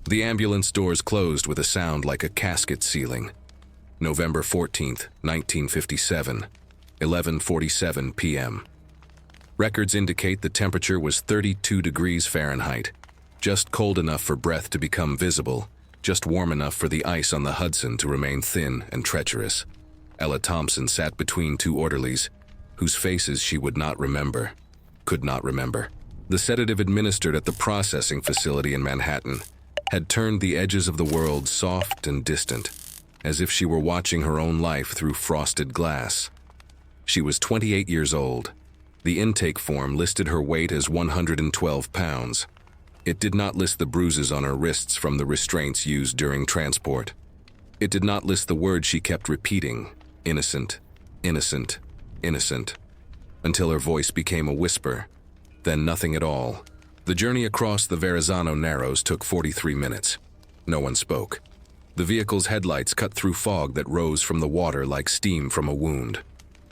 The ambulance doors closed with a sound like a casket sealing. November 14th, 1957, 11:47 p.m. Records indicate the temperature was 32 degrees Fahrenheit, just cold enough for breath to become visible, just warm enough for the ice on the Hudson to remain thin and treacherous. Ella Thompson sat between two orderlies, whose faces she could not remember. The sedative administered at the processing facility in Manhattan had turned the edges of the world soft and distant, as if she were watching her own life through frosted glass. She was 28 years old. The intake form listed her weight as 112 pounds. It did not list the bruises on her wrists from the restraints used during transport. It did not list the word she kept repeating, innocent, innocent, innocent, until her voice became a whisper, then nothing at all. The journey across the Verrazano Narrows took 43 minutes. No one spoke. The vehicle's headlights cut through fog that rose from the water like steam from a wound.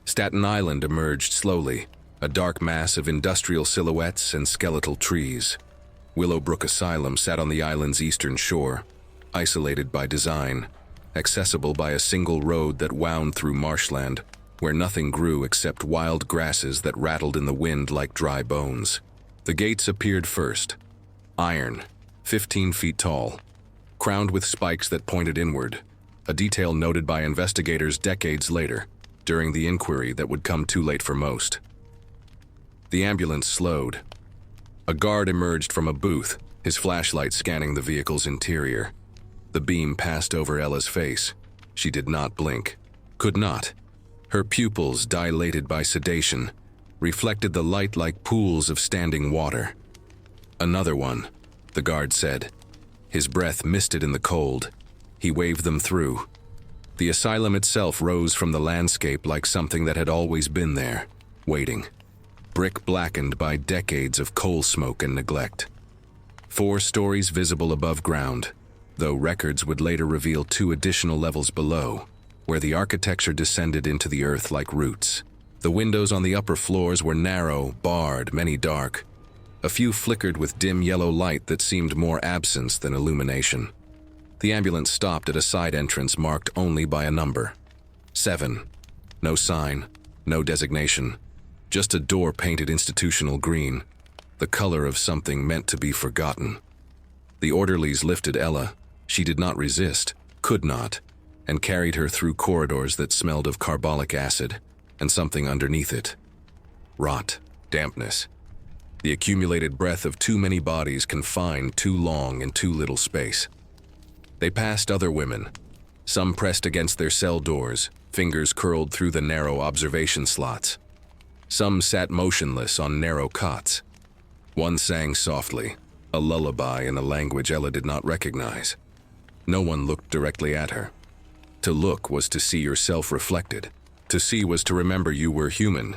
Staten Island emerged slowly, a dark mass of industrial silhouettes and skeletal trees. Willowbrook Asylum sat on the island's eastern shore, isolated by design, accessible by a single road that wound through marshland, where nothing grew except wild grasses that rattled in the wind like dry bones. The gates appeared first, iron, 15 feet tall, crowned with spikes that pointed inward, a detail noted by investigators decades later, during the inquiry that would come too late for most. The ambulance slowed. A guard emerged from a booth, his flashlight scanning the vehicle's interior. The beam passed over Ella's face. She did not blink. Could not. Her pupils, dilated by sedation, reflected the light like pools of standing water. Another one, the guard said. His breath misted in the cold. He waved them through. The asylum itself rose from the landscape like something that had always been there, waiting. Brick blackened by decades of coal smoke and neglect. 4 stories visible above ground, though records would later reveal 2 additional levels below, where the architecture descended into the earth like roots. The windows on the upper floors were narrow, barred, many dark. A few flickered with dim yellow light that seemed more absence than illumination. The ambulance stopped at a side entrance marked only by a number. 7. No sign, no designation. Just a door painted institutional green, the color of something meant to be forgotten. The orderlies lifted Ella. She did not resist, could not, and carried her through corridors that smelled of carbolic acid and something underneath it. Rot, dampness. The accumulated breath of too many bodies confined too long in too little space. They passed other women, some pressed against their cell doors, fingers curled through the narrow observation slots. Some sat motionless on narrow cots. One sang softly, a lullaby in a language Ella did not recognize. No one looked directly at her. To look was to see yourself reflected. To see was to remember you were human.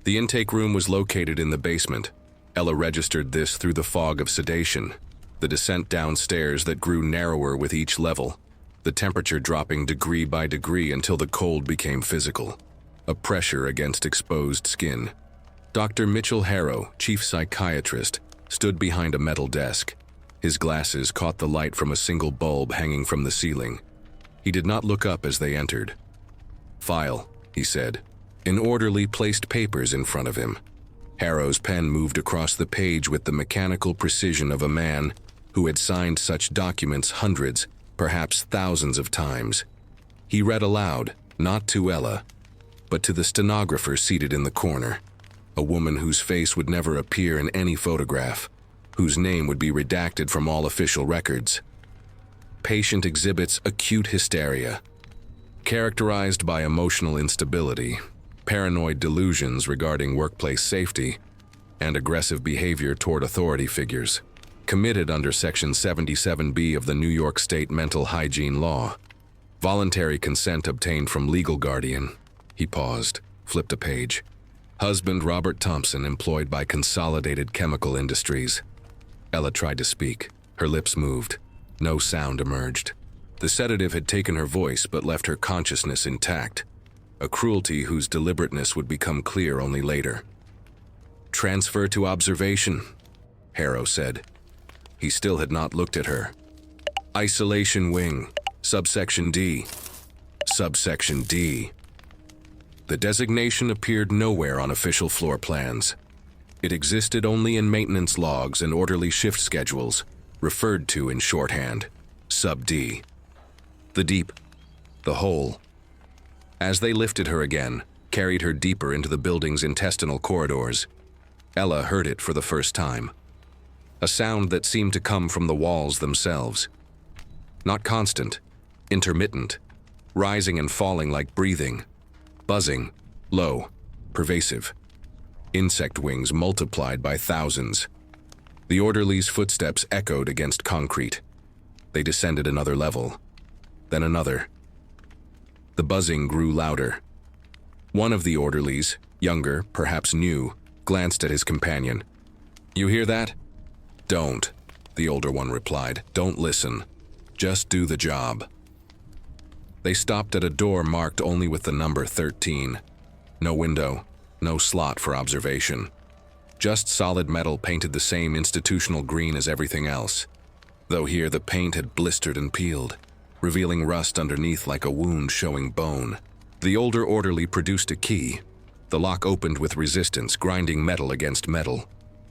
The intake room was located in the basement. Ella registered this through the fog of sedation, the descent downstairs that grew narrower with each level, the temperature dropping degree by degree until the cold became physical, a pressure against exposed skin. Dr. Mitchell Harrow, chief psychiatrist, stood behind a metal desk. His glasses caught the light from a single bulb hanging from the ceiling. He did not look up as they entered. "File," he said. An orderly placed papers in front of him. Harrow's pen moved across the page with the mechanical precision of a man who had signed such documents hundreds, perhaps thousands of times. He read aloud, not to Ella, but to the stenographer seated in the corner, a woman whose face would never appear in any photograph, whose name would be redacted from all official records. Patient exhibits acute hysteria, characterized by emotional instability, paranoid delusions regarding workplace safety, and aggressive behavior toward authority figures, committed under Section 77B of the New York State Mental Hygiene Law. Voluntary consent obtained from legal guardian. He paused, flipped a page. Husband Robert Thompson, employed by Consolidated Chemical Industries. Ella tried to speak. Her lips moved. No sound emerged. The sedative had taken her voice but left her consciousness intact, a cruelty whose deliberateness would become clear only later. "Transfer to observation," Harrow said. He still had not looked at her. Isolation Wing, Subsection D. Subsection D. The designation appeared nowhere on official floor plans. It existed only in maintenance logs and orderly shift schedules, referred to in shorthand, Sub-D. The deep, the hole. As they lifted her again, carried her deeper into the building's intestinal corridors, Ella heard it for the first time. A sound that seemed to come from the walls themselves. Not constant, intermittent, rising and falling like breathing, buzzing, low, pervasive. Insect wings multiplied by thousands. The orderly's footsteps echoed against concrete. They descended another level, then another. The buzzing grew louder. One of the orderlies, younger, perhaps new, glanced at his companion. "You hear that?" "Don't," the older one replied. "Don't listen. Just do the job." They stopped at a door marked only with the number 13. No window, no slot for observation. Just solid metal painted the same institutional green as everything else, though here the paint had blistered and peeled, revealing rust underneath like a wound showing bone. The older orderly produced a key. The lock opened with resistance, grinding metal against metal.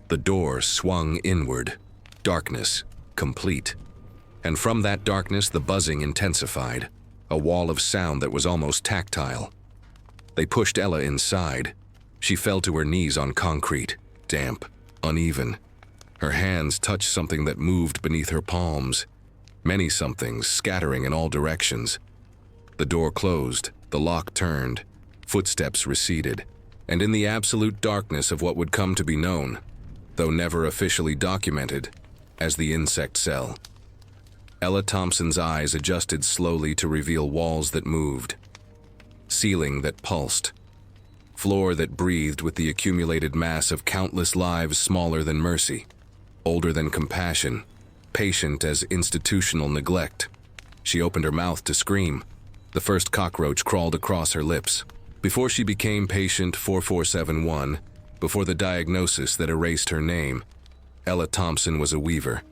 The door swung inward. Darkness, complete. And from that darkness the buzzing intensified, a wall of sound that was almost tactile. They pushed Ella inside. She fell to her knees on concrete, damp, uneven. Her hands touched something that moved beneath her palms. Many somethings scattering in all directions. The door closed, the lock turned, footsteps receded, and in the absolute darkness of what would come to be known, though never officially documented, as the insect cell, Ella Thompson's eyes adjusted slowly to reveal walls that moved, ceiling that pulsed, floor that breathed with the accumulated mass of countless lives smaller than mercy, older than compassion, patient as institutional neglect. She opened her mouth to scream. The first cockroach crawled across her lips. Before she became patient 4471, before the diagnosis that erased her name, Ella Thompson was a weaver.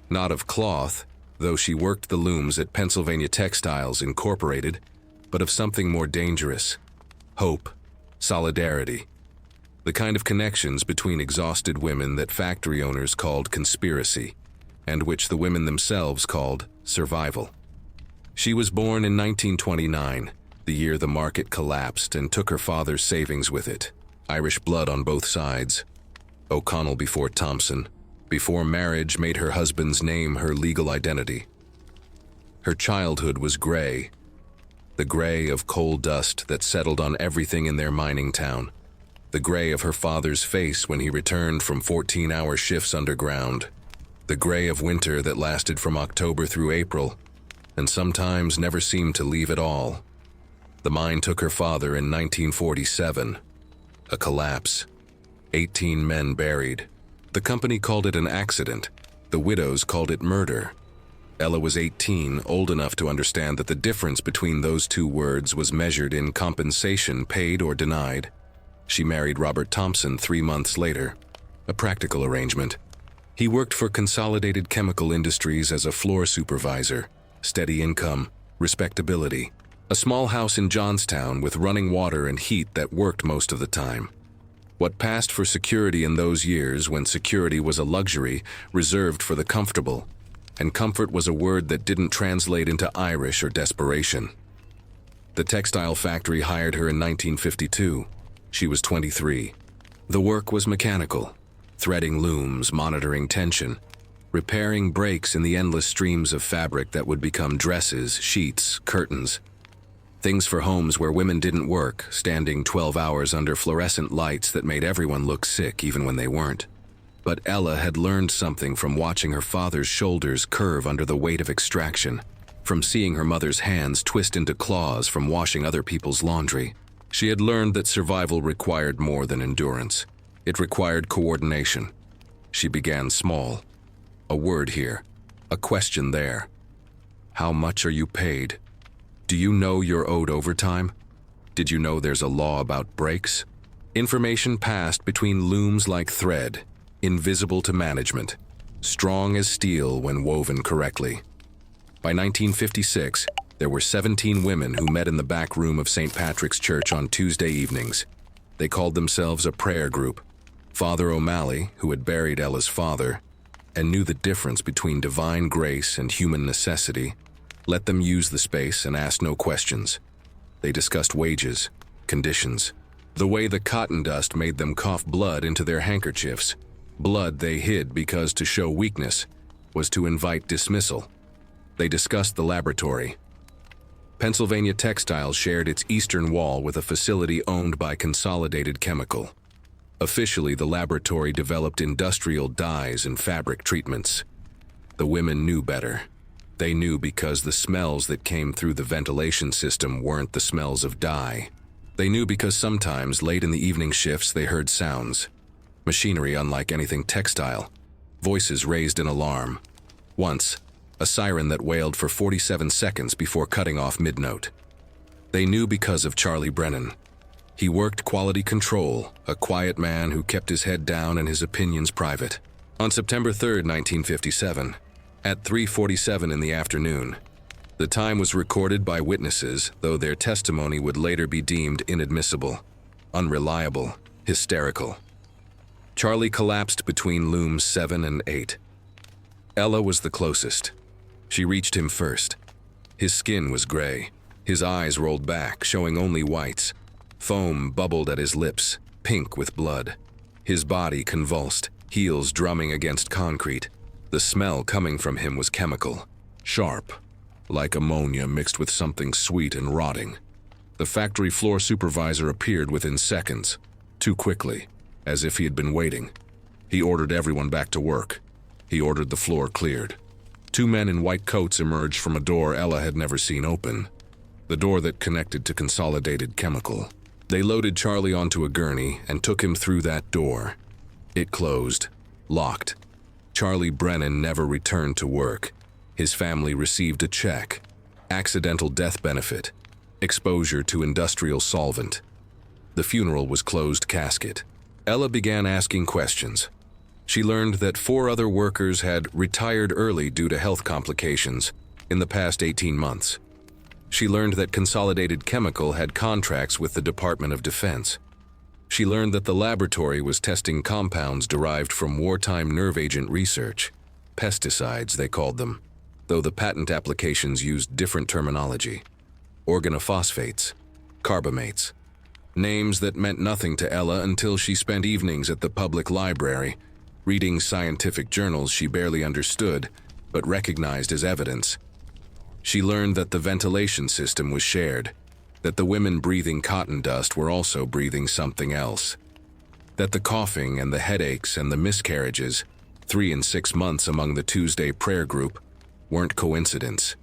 Not of cloth, though she worked the looms at Pennsylvania Textiles Incorporated, but of something more dangerous. Hope, solidarity. The kind of connections between exhausted women that factory owners called conspiracy, and which the women themselves called survival. She was born in 1929, the year the market collapsed and took her father's savings with it. Irish blood on both sides. O'Connell before Thompson. Before marriage made her husband's name her legal identity. Her childhood was gray. The gray of coal dust that settled on everything in their mining town. The gray of her father's face when he returned from 14-hour shifts underground. The gray of winter that lasted from October through April, and sometimes never seemed to leave at all. The mine took her father in 1947. A collapse. 18 men buried. The company called it an accident. The widows called it murder. Ella was 18, old enough to understand that the difference between those two words was measured in compensation paid or denied. She married Robert Thompson 3 months later. A practical arrangement. He worked for Consolidated Chemical Industries as a floor supervisor. Steady income, respectability. A small house in Johnstown with running water and heat that worked most of the time. What passed for security in those years when security was a luxury reserved for the comfortable, and comfort was a word that didn't translate into Irish or desperation. The textile factory hired her in 1952. She was 23. The work was mechanical, threading looms, monitoring tension, repairing breaks in the endless streams of fabric that would become dresses, sheets, curtains. Things for homes where women didn't work, standing 12 hours under fluorescent lights that made everyone look sick even when they weren't. But Ella had learned something from watching her father's shoulders curve under the weight of extraction, from seeing her mother's hands twist into claws from washing other people's laundry. She had learned that survival required more than endurance. It required coordination. She began small. A word here, a question there. How much are you paid? Do you know you're owed overtime? Did you know there's a law about breaks? Information passed between looms like thread, invisible to management. strong as steel when woven correctly. By 1956, there were 17 women who met in the back room of St. Patrick's Church on Tuesday evenings. They called themselves a prayer group. Father O'Malley, who had buried Ella's father and knew the difference between divine grace and human necessity, let them use the space and asked no questions. They discussed wages, conditions, the way the cotton dust made them cough blood into their handkerchiefs, blood they hid because to show weakness was to invite dismissal. They discussed the laboratory. Pennsylvania Textiles shared its eastern wall with a facility owned by Consolidated Chemical. Officially, the laboratory developed industrial dyes and fabric treatments. The women knew better. They knew because the smells that came through the ventilation system weren't the smells of dye. They knew because sometimes, late in the evening shifts, they heard sounds. Machinery unlike anything textile. Voices raised in alarm. Once, a siren that wailed for 47 seconds before cutting off mid-note. They knew because of Charlie Brennan. He worked quality control, a quiet man who kept his head down and his opinions private. On September 3, 1957, at 3:47 in the afternoon, the time was recorded by witnesses, though their testimony would later be deemed inadmissible, unreliable, hysterical. Charlie collapsed between looms 7 and 8. Ella was the closest. She reached him first. His skin was gray. His eyes rolled back, showing only whites. Foam bubbled at his lips, pink with blood. His body convulsed, heels drumming against concrete. The smell coming from him was chemical, sharp, like ammonia mixed with something sweet and rotting. The factory floor supervisor appeared within seconds, too quickly, as if he had been waiting. He ordered everyone back to work. He ordered the floor cleared. 2 men in white coats emerged from a door Ella had never seen open, the door that connected to Consolidated Chemical. They loaded Charlie onto a gurney and took him through that door. It closed, locked. Charlie Brennan never returned to work. His family received a check, accidental death benefit, exposure to industrial solvent. The funeral was closed casket. Ella began asking questions. She learned that 4 other workers had retired early due to health complications in the past 18 months. She learned that Consolidated Chemical had contracts with the Department of Defense. She learned that the laboratory was testing compounds derived from wartime nerve agent research. Pesticides, they called them, though the patent applications used different terminology. Organophosphates, carbamates. Names that meant nothing to Ella until she spent evenings at the public library, reading scientific journals she barely understood, but recognized as evidence. She learned that the ventilation system was shared, that the women breathing cotton dust were also breathing something else, that the coughing and the headaches and the miscarriages, 3 and 6 months among the Tuesday prayer group, weren't coincidence.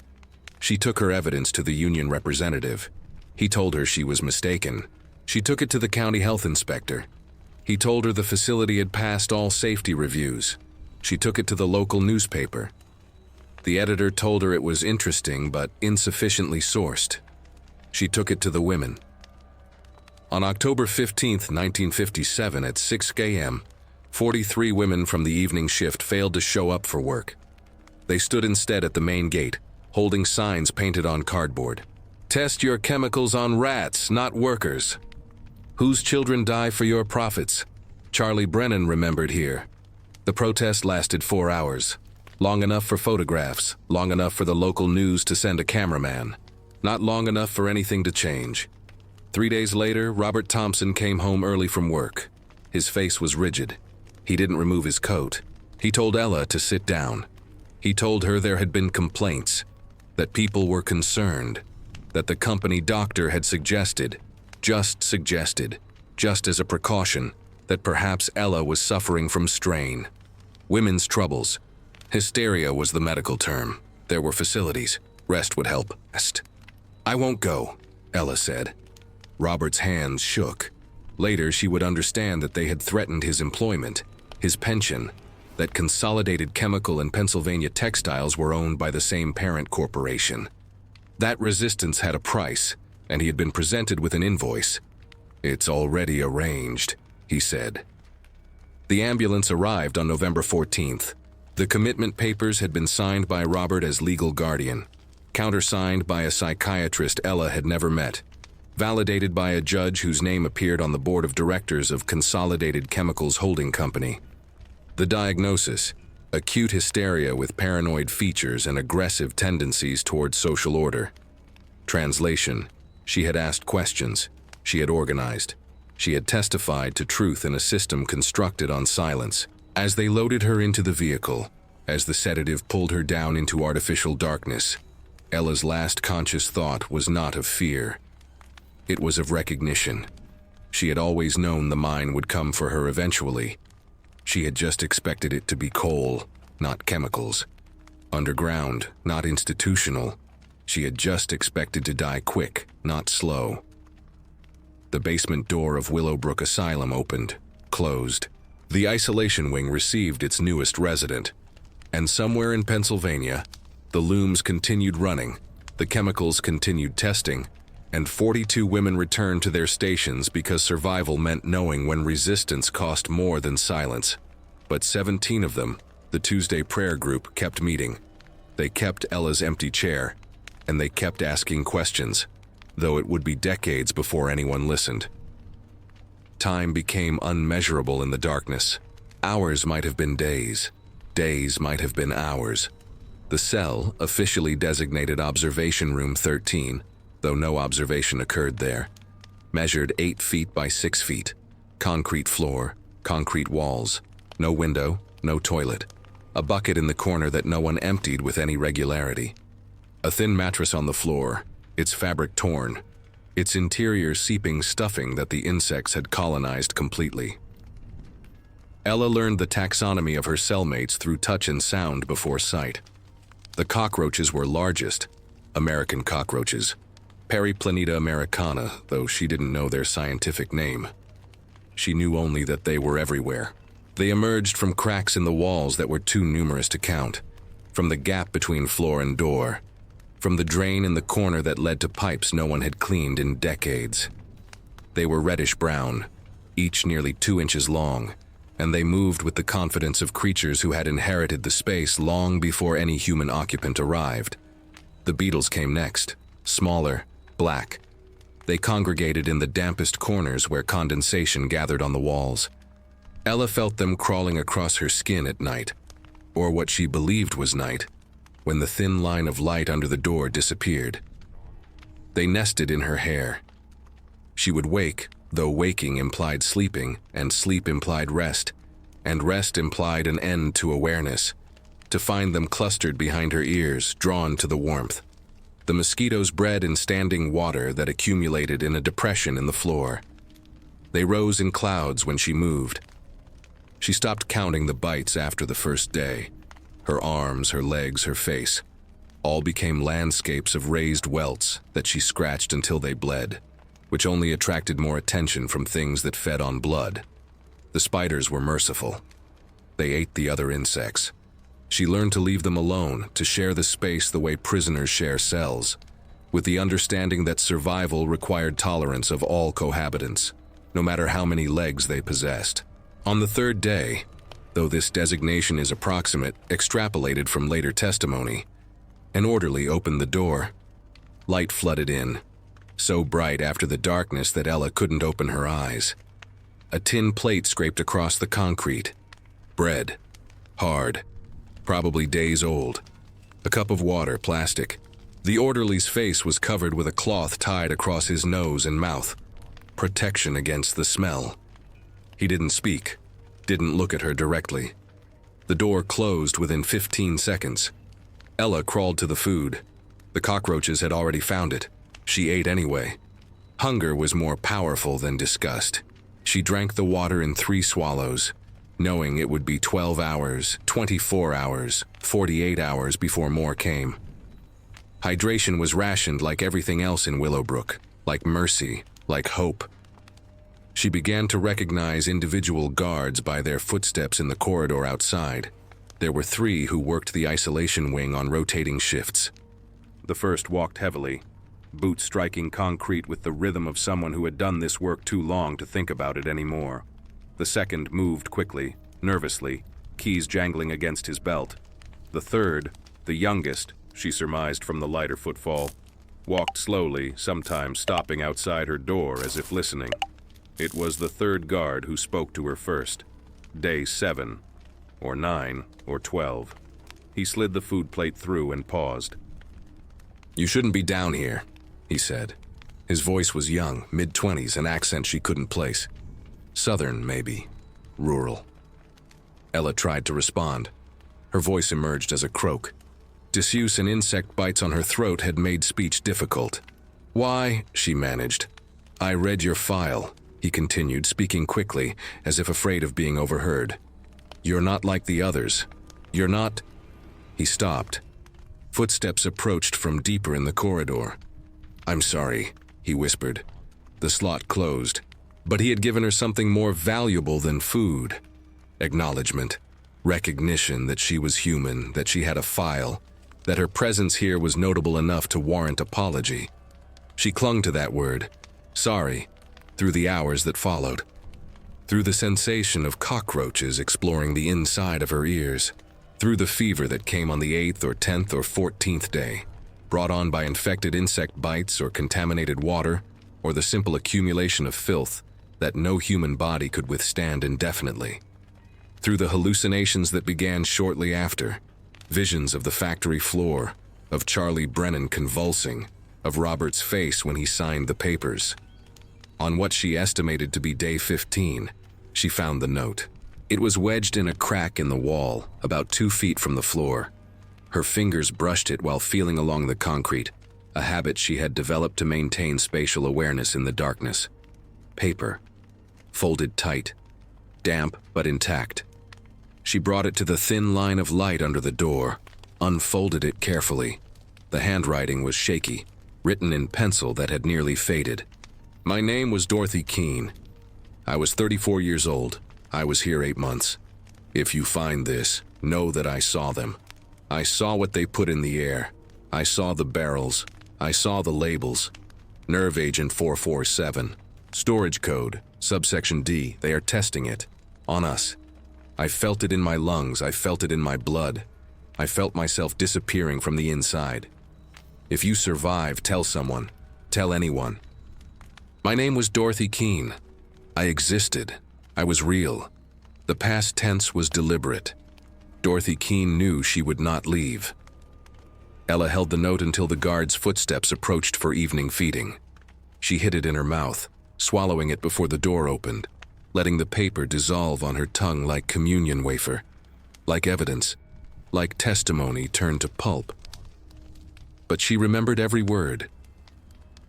She took her evidence to the union representative. He told her she was mistaken. She took it to the county health inspector. He told her the facility had passed all safety reviews. She took it to the local newspaper. The editor told her it was interesting but insufficiently sourced. She took it to the women. On October 15, 1957, at 6 a.m., 43 women from the evening shift failed to show up for work. They stood instead at the main gate, holding signs painted on cardboard. "Test your chemicals on rats, not workers. Whose children die for your profits?" Charlie Brennan remembered here. The protest lasted 4 hours. Long enough for photographs, long enough for the local news to send a cameraman. Not long enough for anything to change. 3 days later, Robert Thompson came home early from work. His face was rigid. He didn't remove his coat. He told Ella to sit down. He told her there had been complaints, that people were concerned, that the company doctor had suggested, just as a precaution, that perhaps Ella was suffering from strain. Women's troubles. Hysteria was the medical term. There were facilities. Rest would help. Rest. "I won't go," Ella said. Robert's hands shook. Later, she would understand that they had threatened his employment, his pension, that Consolidated Chemical and Pennsylvania Textiles were owned by the same parent corporation. That resistance had a price, and he had been presented with an invoice. "It's already arranged," he said. The ambulance arrived on November 14th. The commitment papers had been signed by Robert as legal guardian, countersigned by a psychiatrist Ella had never met, validated by a judge whose name appeared on the board of directors of Consolidated Chemicals Holding Company. The diagnosis: acute hysteria with paranoid features and aggressive tendencies towards social order. Translation: she had asked questions, she had organized, she had testified to truth in a system constructed on silence. As they loaded her into the vehicle, as the sedative pulled her down into artificial darkness, Ella's last conscious thought was not of fear. It was of recognition. She had always known the mine would come for her eventually. She had just expected it to be coal, not chemicals. Underground, not institutional. She had just expected to die quick, not slow. The basement door of Willowbrook Asylum opened, closed. The isolation wing received its newest resident. And somewhere in Pennsylvania, the looms continued running, the chemicals continued testing, and 42 women returned to their stations because survival meant knowing when resistance cost more than silence. But 17 of them, the Tuesday prayer group, kept meeting. They kept Ella's empty chair, and they kept asking questions, though it would be decades before anyone listened. Time became unmeasurable in the darkness. Hours might have been days. Days might have been hours. The cell, officially designated Observation Room 13, though no observation occurred there, measured 8 feet by 6 feet. Concrete floor, concrete walls, no window, no toilet. A bucket in the corner that no one emptied with any regularity. A thin mattress on the floor, its fabric torn, its interior seeping stuffing that the insects had colonized completely. Ella learned the taxonomy of her cellmates through touch and sound before sight. The cockroaches were largest, American cockroaches, Periplaneta americana, though she didn't know their scientific name. She knew only that they were everywhere. They emerged from cracks in the walls that were too numerous to count, from the gap between floor and door, from the drain in the corner that led to pipes no one had cleaned in decades. They were reddish-brown, each nearly 2 inches long, and they moved with the confidence of creatures who had inherited the space long before any human occupant arrived. The beetles came next, smaller, black. They congregated in the dampest corners where condensation gathered on the walls. Ella felt them crawling across her skin at night, or what she believed was night, when the thin line of light under the door disappeared. They nested in her hair. She would wake, though waking implied sleeping, and sleep implied rest, and rest implied an end to awareness, to find them clustered behind her ears, drawn to the warmth. The mosquitoes bred in standing water that accumulated in a depression in the floor. They rose in clouds when she moved. She stopped counting the bites after the first day. Her arms, her legs, her face, all became landscapes of raised welts that she scratched until they bled, which only attracted more attention from things that fed on blood. The spiders were merciful. They ate the other insects. She learned to leave them alone, to share the space the way prisoners share cells, with the understanding that survival required tolerance of all cohabitants, no matter how many legs they possessed. On the third day, though this designation is approximate, extrapolated from later testimony, an orderly opened the door. Light flooded in, so bright after the darkness that Ella couldn't open her eyes. A tin plate scraped across the concrete. Bread. Hard. Probably days old. A cup of water, plastic. The orderly's face was covered with a cloth tied across his nose and mouth. Protection against the smell. He didn't speak, didn't look at her directly. The door closed within 15 seconds. Ella crawled to the food. The cockroaches had already found it. She ate anyway. Hunger was more powerful than disgust. She drank the water in 3 swallows, knowing it would be 12 hours, 24 hours, 48 hours before more came. Hydration was rationed like everything else in Willowbrook, like mercy, like hope. She began to recognize individual guards by their footsteps in the corridor outside. There were 3 who worked the isolation wing on rotating shifts. The first walked heavily, boots striking concrete with the rhythm of someone who had done this work too long to think about it anymore. The second moved quickly, nervously, keys jangling against his belt. The third, the youngest, she surmised from the lighter footfall, walked slowly, sometimes stopping outside her door as if listening. It was the third guard who spoke to her first. Day 7, or 9, or 12. He slid the food plate through and paused. "You shouldn't be down here," he said. His voice was young, mid-20s, an accent she couldn't place. Southern, maybe. Rural. Ella tried to respond. Her voice emerged as a croak. Disuse and insect bites on her throat had made speech difficult. "Why?" she managed. "I read your file," he continued, speaking quickly, as if afraid of being overheard. "You're not like the others. You're not—" He stopped. Footsteps approached from deeper in the corridor. "I'm sorry," he whispered. The slot closed, but he had given her something more valuable than food. Acknowledgement. Recognition that she was human, that she had a file, that her presence here was notable enough to warrant apology. She clung to that word, sorry, through the hours that followed. Through the sensation of cockroaches exploring the inside of her ears. Through the fever that came on the 8th or 10th or 14th day, brought on by infected insect bites or contaminated water, or the simple accumulation of filth that no human body could withstand indefinitely. Through the hallucinations that began shortly after, visions of the factory floor, of Charlie Brennan convulsing, of Robert's face when he signed the papers. On what she estimated to be day 15, she found the note. It was wedged in a crack in the wall, about 2 feet from the floor. Her fingers brushed it while feeling along the concrete, a habit she had developed to maintain spatial awareness in the darkness. Paper. Folded tight. Damp but intact. She brought it to the thin line of light under the door, unfolded it carefully. The handwriting was shaky, written in pencil that had nearly faded. My name was Dorothy Keene. I was 34 years old. I was here 8 months. If you find this, know that I saw them. I saw what they put in the air. I saw the barrels. I saw the labels. Nerve Agent 447. Storage code, subsection D. They are testing it. On us. I felt it in my lungs. I felt it in my blood. I felt myself disappearing from the inside. If you survive, tell someone. Tell anyone. My name was Dorothy Keene. I existed. I was real. The past tense was deliberate. Dorothy Keene knew she would not leave. Ella held the note until the guard's footsteps approached for evening feeding. She hid it in her mouth, swallowing it before the door opened, letting the paper dissolve on her tongue like communion wafer, like evidence, like testimony turned to pulp. But she remembered every word.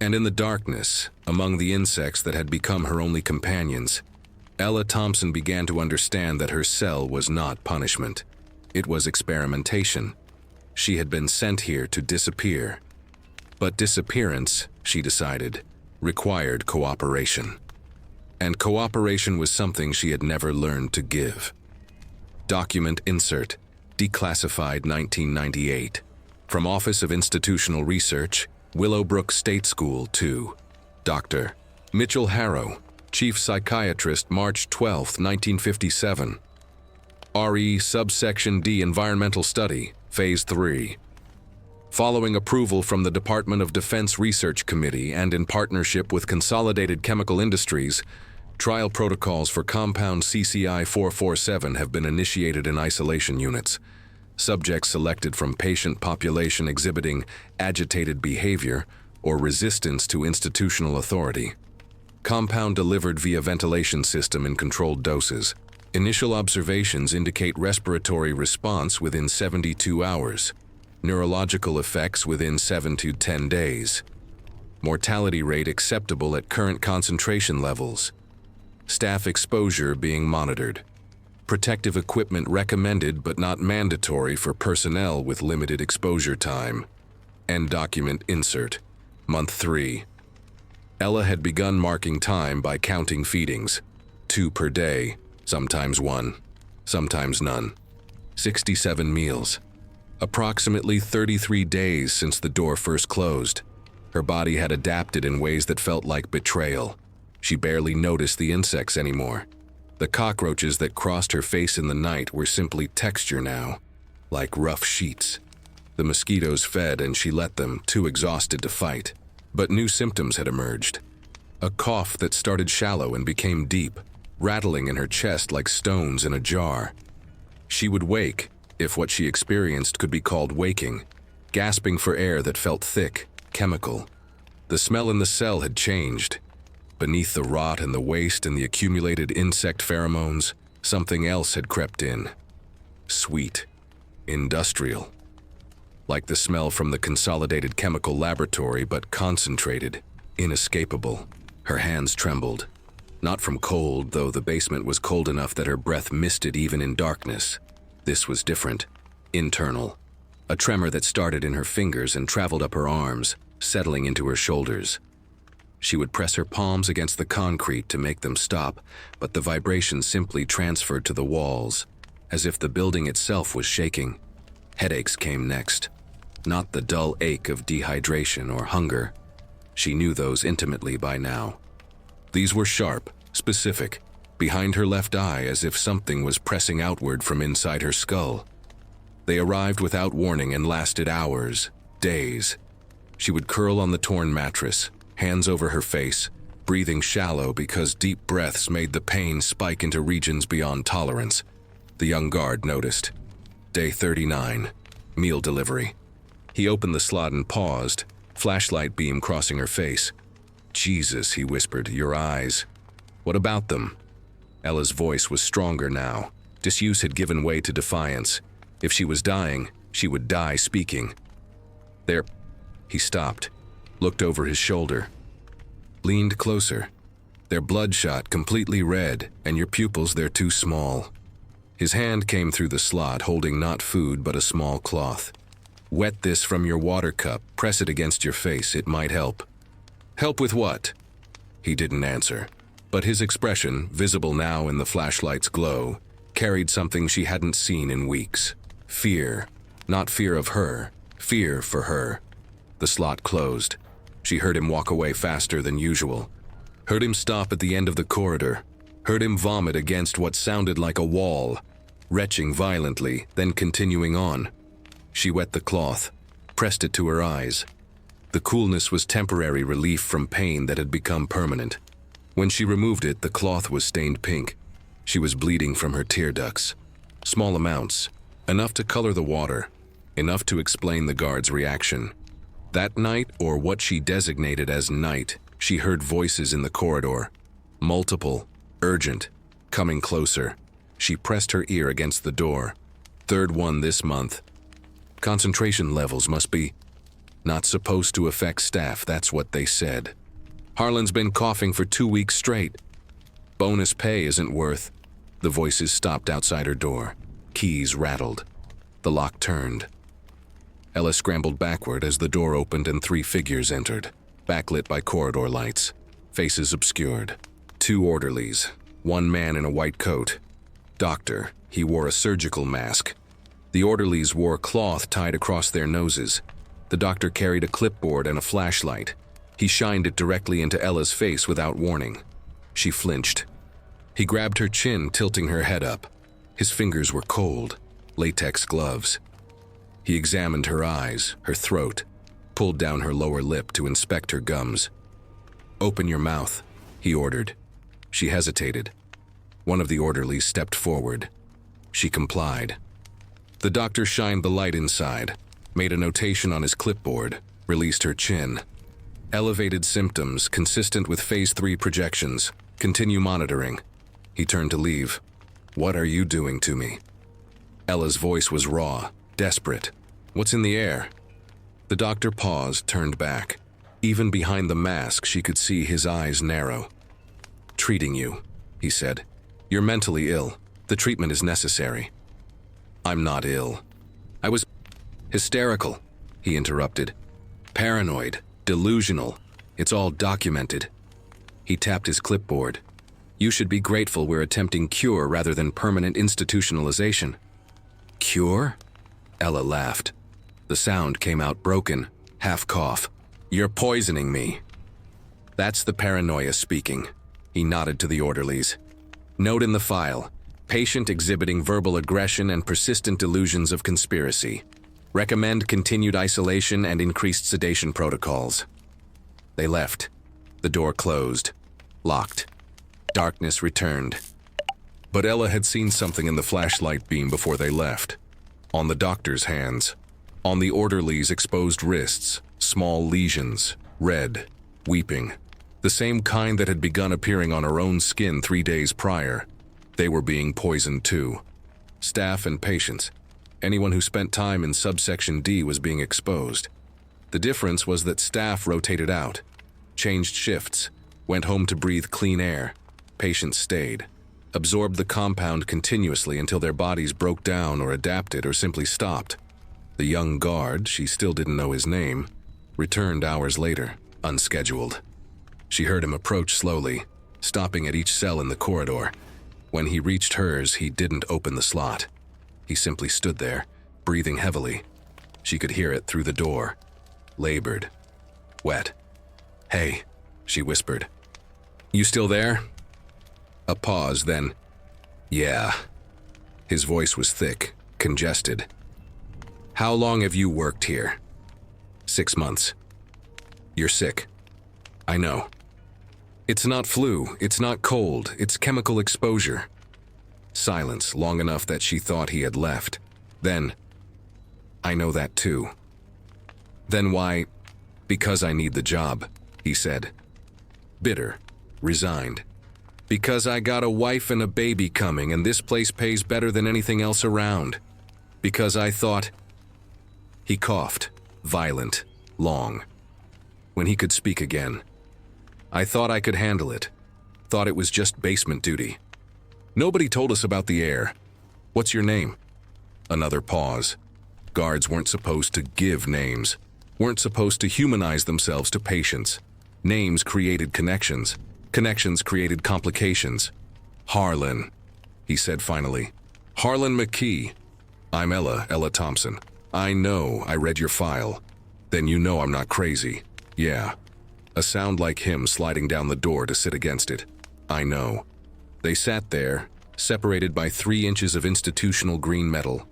And in the darkness, among the insects that had become her only companions, Ella Thompson began to understand that her cell was not punishment. It was experimentation. She had been sent here to disappear. But disappearance, she decided, required cooperation. And cooperation was something she had never learned to give. Document insert, declassified 1998. From Office of Institutional Research, Willowbrook State School 2. Dr. Mitchell Harrow, Chief Psychiatrist, March 12, 1957. RE Subsection D Environmental Study, Phase 3. Following approval from the Department of Defense Research Committee and in partnership with Consolidated Chemical Industries, trial protocols for compound CCI-447 have been initiated in isolation units. Subjects selected from patient population exhibiting agitated behavior or resistance to institutional authority. Compound delivered via ventilation system in controlled doses. Initial observations indicate respiratory response within 72 hours. Neurological effects within 7 to 10 days. Mortality rate acceptable at current concentration levels. Staff exposure being monitored. Protective equipment recommended but not mandatory for personnel with limited exposure time. End document insert. Month 3. Ella had begun marking time by counting feedings. 2 per day, sometimes 1, sometimes none. 67 meals. Approximately 33 days since the door first closed. Her body had adapted in ways that felt like betrayal. She barely noticed the insects anymore. The cockroaches that crossed her face in the night were simply texture now, like rough sheets. The mosquitoes fed and she let them, too exhausted to fight. But new symptoms had emerged. A cough that started shallow and became deep, rattling in her chest like stones in a jar. She would wake, if what she experienced could be called waking, gasping for air that felt thick, chemical. The smell in the cell had changed. Beneath the rot and the waste and the accumulated insect pheromones, something else had crept in. Sweet. Industrial. Like the smell from the Consolidated Chemical Laboratory, but concentrated, inescapable. Her hands trembled. Not from cold, though the basement was cold enough that her breath misted even in darkness. This was different. Internal. A tremor that started in her fingers and traveled up her arms, settling into her shoulders. She would press her palms against the concrete to make them stop, but the vibration simply transferred to the walls, as if the building itself was shaking. Headaches came next. Not the dull ache of dehydration or hunger. She knew those intimately by now. These were sharp, specific, behind her left eye as if something was pressing outward from inside her skull. They arrived without warning and lasted hours, days. She would curl on the torn mattress, hands over her face, breathing shallow because deep breaths made the pain spike into regions beyond tolerance. The young guard noticed. Day 39. Meal delivery. He opened the slot and paused, flashlight beam crossing her face. Jesus, he whispered, your eyes. What about them? Ella's voice was stronger now. Disuse had given way to defiance. If she was dying, she would die speaking. There. He stopped, looked over his shoulder, leaned closer. They're bloodshot, completely red, and your pupils, they're too small. His hand came through the slot, holding not food but a small cloth. Wet this from your water cup, press it against your face, it might help. Help with what? He didn't answer, but his expression, visible now in the flashlight's glow, carried something she hadn't seen in weeks. Fear. Not fear of her, fear for her. The slot closed. She heard him walk away faster than usual. Heard him stop at the end of the corridor. Heard him vomit against what sounded like a wall, retching violently, then continuing on. She wet the cloth, pressed it to her eyes. The coolness was temporary relief from pain that had become permanent. When she removed it, the cloth was stained pink. She was bleeding from her tear ducts. Small amounts, enough to color the water, enough to explain the guard's reaction. That night, or what she designated as night, she heard voices in the corridor. Multiple, urgent, coming closer. She pressed her ear against the door. Third one this month. Concentration levels must be not supposed to affect staff, that's what they said. Harlan's been coughing for 2 weeks straight. Bonus pay isn't worth. The voices stopped outside her door. Keys rattled. The lock turned. Ella scrambled backward as the door opened and 3 figures entered, backlit by corridor lights, faces obscured. 2 orderlies, 1 man in a white coat. Doctor, he wore a surgical mask. The orderlies wore cloth tied across their noses. The doctor carried a clipboard and a flashlight. He shined it directly into Ella's face without warning. She flinched. He grabbed her chin, tilting her head up. His fingers were cold, latex gloves. He examined her eyes, her throat, pulled down her lower lip to inspect her gums. Open your mouth, he ordered. She hesitated. One of the orderlies stepped forward. She complied. The doctor shined the light inside, made a notation on his clipboard, released her chin. Elevated symptoms, consistent with Phase 3 projections. Continue monitoring. He turned to leave. What are you doing to me? Ella's voice was raw, desperate. What's in the air? The doctor paused, turned back. Even behind the mask, she could see his eyes narrow. Treating you, he said. You're mentally ill. The treatment is necessary. I'm not ill. I was hysterical, he interrupted. Paranoid, delusional. It's all documented. He tapped his clipboard. You should be grateful we're attempting cure rather than permanent institutionalization. Cure? Ella laughed. The sound came out broken, half cough. You're poisoning me. That's the paranoia speaking. He nodded to the orderlies. Note in the file, patient exhibiting verbal aggression and persistent delusions of conspiracy. Recommend continued isolation and increased sedation protocols. They left. The door closed. Locked. Darkness returned. But Ella had seen something in the flashlight beam before they left. On the doctor's hands. On the orderly's exposed wrists, small lesions, red, weeping. The same kind that had begun appearing on her own skin 3 days prior. They were being poisoned too. Staff and patients. Anyone who spent time in subsection D was being exposed. The difference was that staff rotated out, changed shifts, went home to breathe clean air. Patients stayed, absorbed the compound continuously until their bodies broke down or adapted or simply stopped. The young guard, she still didn't know his name, returned hours later, unscheduled. She heard him approach slowly, stopping at each cell in the corridor. When he reached hers, he didn't open the slot. He simply stood there, breathing heavily. She could hear it through the door. Labored. Wet. "Hey," she whispered. "You still there?" A pause, then, "Yeah." His voice was thick, congested. "How long have you worked here?" 6 months. "You're sick." "I know." "It's not flu, it's not cold, it's chemical exposure." Silence long enough that she thought he had left. Then, "I know that too." "Then why?" "Because I need the job," he said. Bitter, resigned. "Because I got a wife and a baby coming and this place pays better than anything else around. Because I thought..." He coughed, violent, long. When he could speak again. "I thought I could handle it. Thought it was just basement duty. Nobody told us about the air. What's your name?" Another pause. Guards weren't supposed to give names. Weren't supposed to humanize themselves to patients. Names created connections. Connections created complications. "Harlan," he said finally. "Harlan McKee. I'm Ella Thompson. I know, I read your file. Then you know I'm not crazy. Yeah." A sound like him sliding down the door to sit against it. "I know." They sat there, separated by 3 inches of institutional green metal,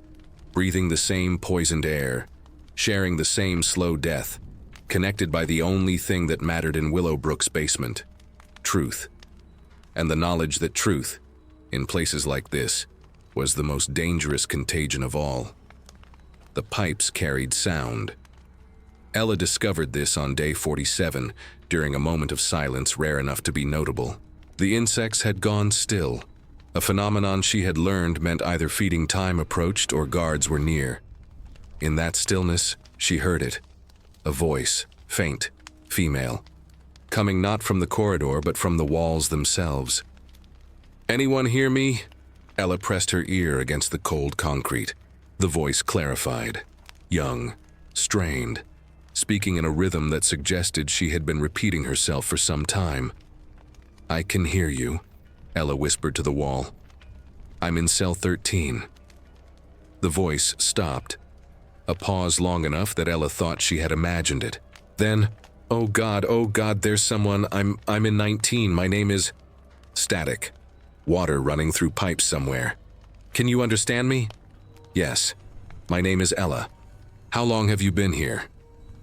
breathing the same poisoned air, sharing the same slow death, connected by the only thing that mattered in Willowbrook's basement. Truth. And the knowledge that truth, in places like this, was the most dangerous contagion of all. The pipes carried sound. Ella discovered this on day 47, during a moment of silence rare enough to be notable. The insects had gone still, a phenomenon she had learned meant either feeding time approached or guards were near. In that stillness, she heard it. A voice, faint, female, coming not from the corridor but from the walls themselves. "Anyone hear me?" Ella pressed her ear against the cold concrete. The voice clarified, young, strained, speaking in a rhythm that suggested she had been repeating herself for some time. "I can hear you," Ella whispered to the wall. "I'm in cell 13. The voice stopped. A pause long enough that Ella thought she had imagined it. Then, oh God, there's someone. I'm in 19. My name is..." Static. Water running through pipes somewhere. "Can you understand me?" "Yes. My name is Ella. How long have you been here?"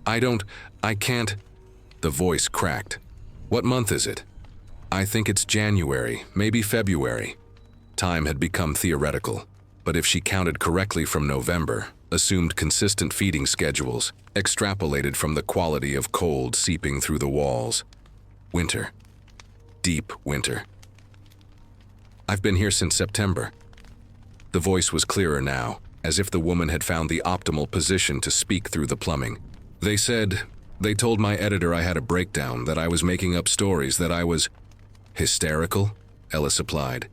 I can't..." The voice cracked. "What month is it?" "I think it's January, maybe February." Time had become theoretical, but if she counted correctly from November, assumed consistent feeding schedules, extrapolated from the quality of cold seeping through the walls. Winter. Deep winter. "I've been here since September." The voice was clearer now, as if the woman had found the optimal position to speak through the plumbing. They told my editor I had a breakdown, that I was making up stories, that I was..." "Hysterical?" Ella supplied.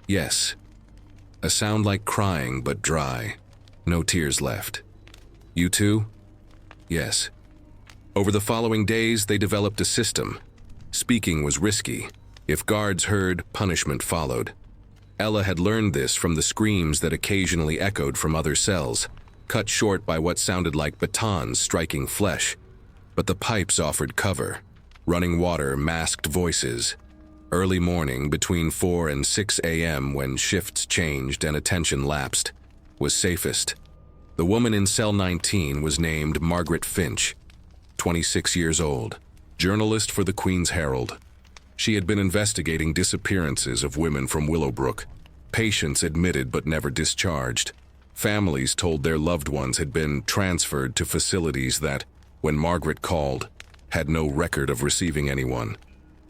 "Yes." A sound like crying, but dry. No tears left. "You too?" "Yes." Over the following days, they developed a system. Speaking was risky. If guards heard, punishment followed. Ella had learned this from the screams that occasionally echoed from other cells, cut short by what sounded like batons striking flesh. But the pipes offered cover. Running water masked voices. Early morning, between 4 and 6 a.m. when shifts changed and attention lapsed, was safest. The woman in cell 19 was named Margaret Finch, 26 years old, journalist for the Queen's Herald. She had been investigating disappearances of women from Willowbrook, patients admitted but never discharged. Families told their loved ones had been transferred to facilities that, when Margaret called, had no record of receiving anyone.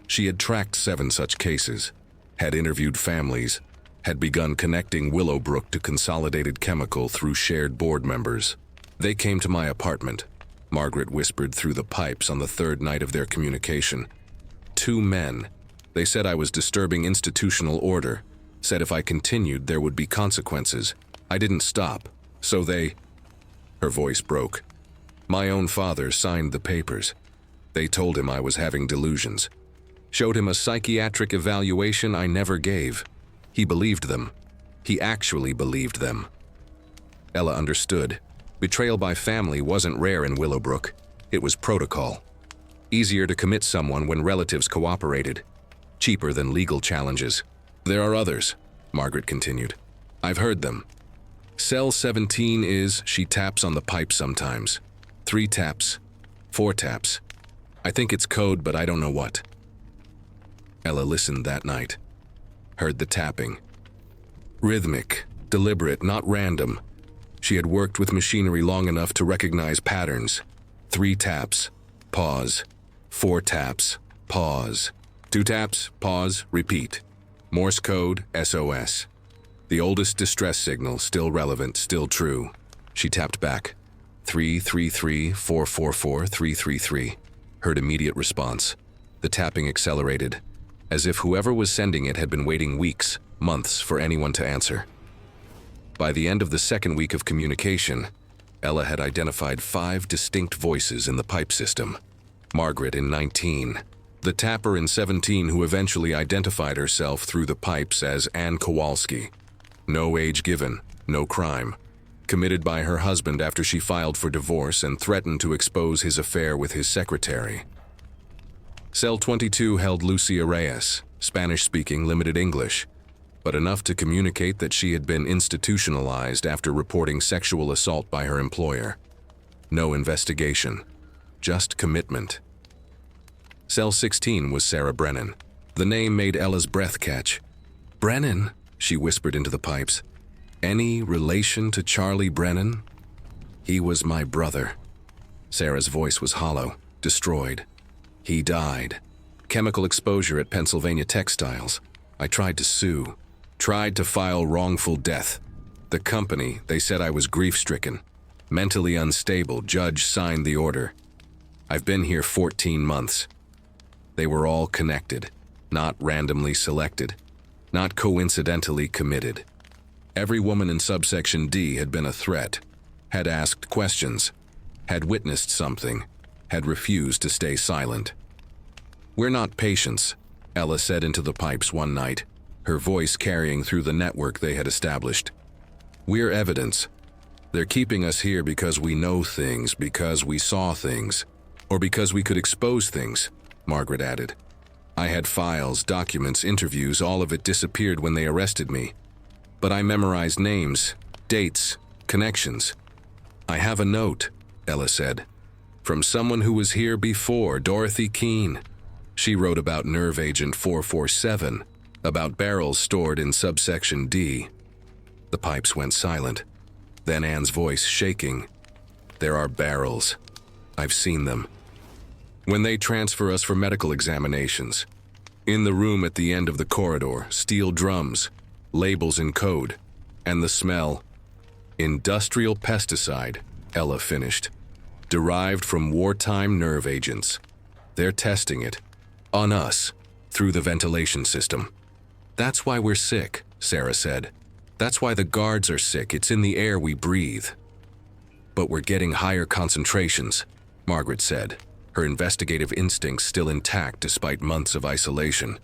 She had tracked 7 such cases, had interviewed families, had begun connecting Willowbrook to Consolidated Chemical through shared board members. They came to my apartment, Margaret whispered through the pipes on the 3rd night of their communication. 2 men. They said I was disturbing institutional order, said if I continued there would be consequences. I didn't stop, so they... Her voice broke. My own father signed the papers. They told him I was having delusions. Showed him a psychiatric evaluation I never gave. He believed them. He actually believed them. Ella understood. Betrayal by family wasn't rare in Willowbrook. It was protocol. Easier to commit someone when relatives cooperated. Cheaper than legal challenges. There are others, Margaret continued. I've heard them. Cell 17 is, she taps on the pipe sometimes. 3 taps. 4 taps. I think it's code, but I don't know what. Ella listened that night. Heard the tapping. Rhythmic, deliberate, not random. She had worked with machinery long enough to recognize patterns. 3 taps, pause. 4 taps, pause. 2 taps, pause, repeat. Morse code, SOS. The oldest distress signal, still relevant, still true. She tapped back. 333-444-333. Heard immediate response. The tapping accelerated, as if whoever was sending it had been waiting weeks, months for anyone to answer. By the end of the 2nd week of communication, Ella had identified 5 distinct voices in the pipe system. Margaret in 19. The tapper in 17 who eventually identified herself through the pipes as Anne Kowalski. No age given, no crime. Committed by her husband after she filed for divorce and threatened to expose his affair with his secretary. Cell 22 held Lucia Reyes, Spanish-speaking, limited English, but enough to communicate that she had been institutionalized after reporting sexual assault by her employer. No investigation, just commitment. Cell 16 was Sarah Brennan. The name made Ella's breath catch. Brennan, she whispered into the pipes. Any relation to Charlie Brennan? He was my brother. Sarah's voice was hollow, destroyed. He died. Chemical exposure at Pennsylvania Textiles. I tried to sue. Tried to file wrongful death. The company, they said I was grief-stricken. Mentally unstable, judge signed the order. I've been here 14 months. They were all connected, not randomly selected, not coincidentally committed. Every woman in subsection D had been a threat, had asked questions, had witnessed something, had refused to stay silent. We're not patients, Ella said into the pipes one night, her voice carrying through the network they had established. We're evidence. They're keeping us here because we know things, because we saw things, or because we could expose things, Margaret added. I had files, documents, interviews, all of it disappeared when they arrested me. But I memorized names, dates, connections. I have a note, Ella said, from someone who was here before, Dorothy Keene. She wrote about Nerve Agent 447, about barrels stored in subsection D. The pipes went silent. Then Anne's voice shaking. There are barrels. I've seen them. When they transfer us for medical examinations. In the room at the end of the corridor, steel drums, labels in code, and the smell. Industrial pesticide, Ella finished. Derived from wartime nerve agents. They're testing it. On us, through the ventilation system. That's why we're sick, Sarah said. That's why the guards are sick. It's in the air we breathe. But we're getting higher concentrations, Margaret said, her investigative instincts still intact despite months of isolation.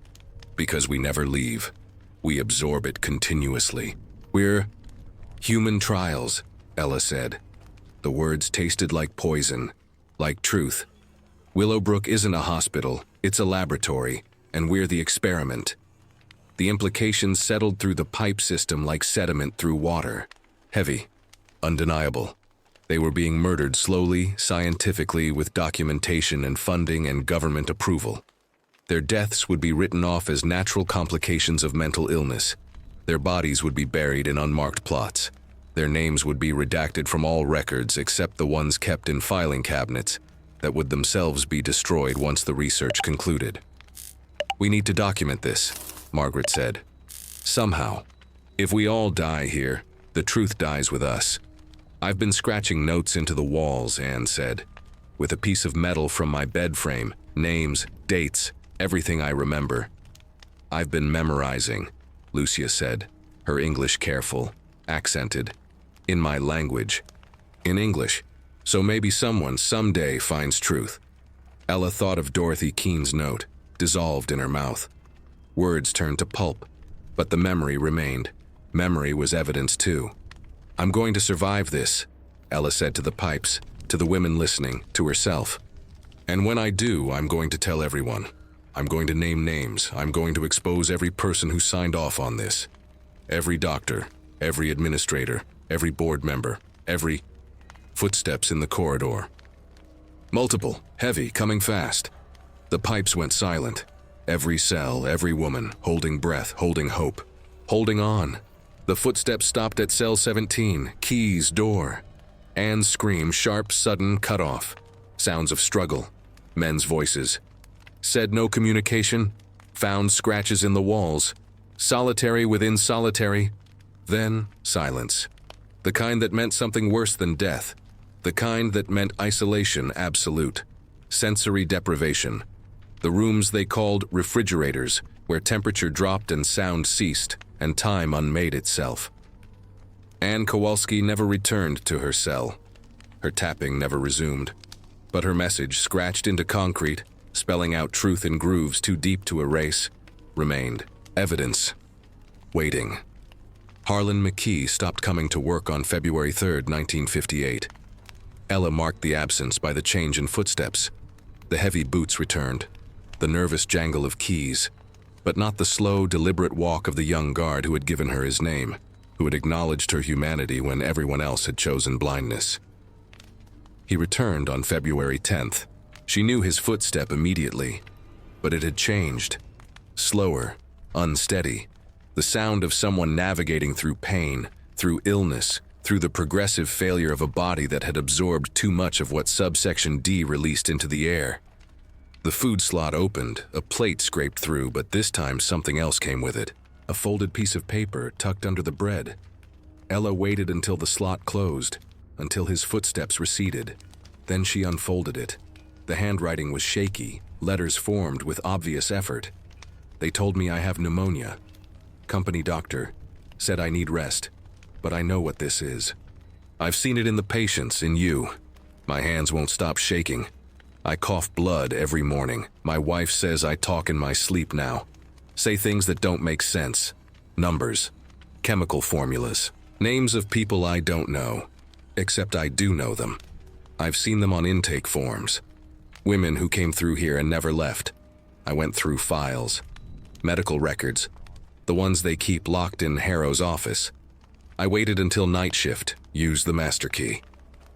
Because we never leave. We absorb it continuously. We're human trials, Ella said. The words tasted like poison, like truth. Willowbrook isn't a hospital, it's a laboratory, and we're the experiment. The implications settled through the pipe system like sediment through water. Heavy, undeniable. They were being murdered slowly, scientifically, with documentation and funding and government approval. Their deaths would be written off as natural complications of mental illness. Their bodies would be buried in unmarked plots. Their names would be redacted from all records except the ones kept in filing cabinets that would themselves be destroyed once the research concluded. "We need to document this," Margaret said. "Somehow. If we all die here, the truth dies with us." "I've been scratching notes into the walls," Anne said, "with a piece of metal from my bed frame, names, dates, everything I remember." "I've been memorizing," Lucia said, her English careful, accented. "In my language. In English. So maybe someone someday finds truth." Ella thought of Dorothy Keane's note, dissolved in her mouth. Words turned to pulp, but the memory remained. Memory was evidence too. "I'm going to survive this," Ella said to the pipes, to the women listening, to herself. "And when I do, I'm going to tell everyone. I'm going to name names. I'm going to expose every person who signed off on this. Every doctor, every administrator, every board member, every..." Footsteps in the corridor. Multiple, heavy, coming fast. The pipes went silent. Every cell, every woman, holding breath, holding hope, holding on. The footsteps stopped at cell 17, keys, door. Anne's scream, sharp, sudden, cut off. Sounds of struggle. Men's voices. Said no communication. Found scratches in the walls. Solitary within solitary. Then silence. The kind that meant something worse than death. The kind that meant isolation absolute. Sensory deprivation. The rooms they called refrigerators, where temperature dropped and sound ceased, and time unmade itself. Anne Kowalski never returned to her cell. Her tapping never resumed. But her message, scratched into concrete, spelling out truth in grooves too deep to erase, remained. Evidence. Waiting. Harlan McKee stopped coming to work on February 3, 1958. Ella marked the absence by the change in footsteps. The heavy boots returned, the nervous jangle of keys, but not the slow, deliberate walk of the young guard who had given her his name, who had acknowledged her humanity when everyone else had chosen blindness. He returned on February 10th. She knew his footstep immediately, but it had changed. Slower, unsteady, the sound of someone navigating through pain, through illness, through the progressive failure of a body that had absorbed too much of what subsection D released into the air. The food slot opened, a plate scraped through, but this time something else came with it. A folded piece of paper tucked under the bread. Ella waited until the slot closed, until his footsteps receded. Then she unfolded it. The handwriting was shaky, letters formed with obvious effort. "They told me I have pneumonia. Company doctor said I need rest, but I know what this is. I've seen it in the patients, in you. My hands won't stop shaking. I cough blood every morning. My wife says I talk in my sleep now. Say things that don't make sense. Numbers, chemical formulas, names of people I don't know, except I do know them. I've seen them on intake forms. Women who came through here and never left. I went through files, medical records, the ones they keep locked in Harrow's office. I waited until night shift, used the master key.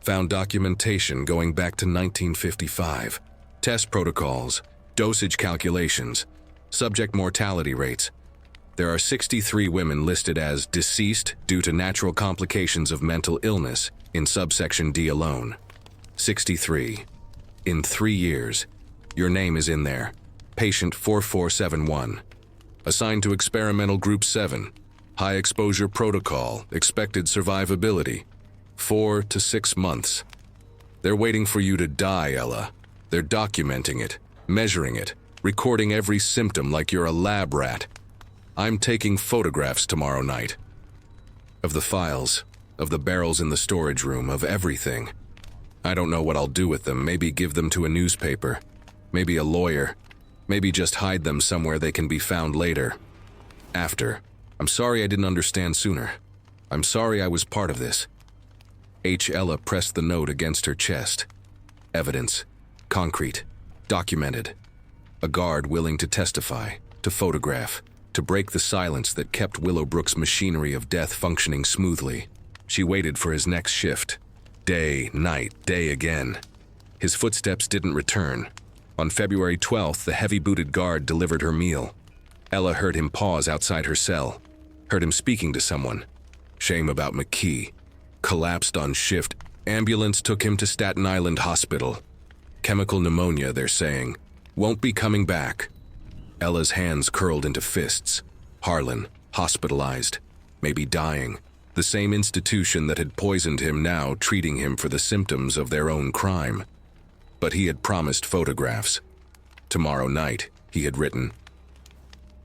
Found documentation going back to 1955. Test protocols, dosage calculations, subject mortality rates. There are 63 women listed as deceased due to natural complications of mental illness in subsection D alone. 63. In 3 years. Your name is in there. Patient 4471. Assigned to experimental group 7. High exposure protocol, expected survivability. 4 to 6 months. They're waiting for you to die, Ella. They're documenting it, measuring it, recording every symptom like you're a lab rat. I'm taking photographs tomorrow night. Of the files, of the barrels in the storage room, of everything. I don't know what I'll do with them. Maybe give them to a newspaper. Maybe a lawyer. Maybe just hide them somewhere they can be found later. After. I'm sorry I didn't understand sooner. I'm sorry I was part of this. Ella pressed the note against her chest. Evidence. Concrete. Documented. A guard willing to testify, to photograph, to break the silence that kept Willowbrook's machinery of death functioning smoothly. She waited for his next shift. Day, night, day again. His footsteps didn't return. On February 12th, the heavy-booted guard delivered her meal. Ella heard him pause outside her cell, heard him speaking to someone. Shame about McKee. Collapsed on shift. Ambulance took him to Staten Island Hospital. Chemical pneumonia, they're saying. Won't be coming back. Ella's hands curled into fists. Harlan, hospitalized, maybe dying. The same institution that had poisoned him now treating him for the symptoms of their own crime. But he had promised photographs. Tomorrow night, he had written.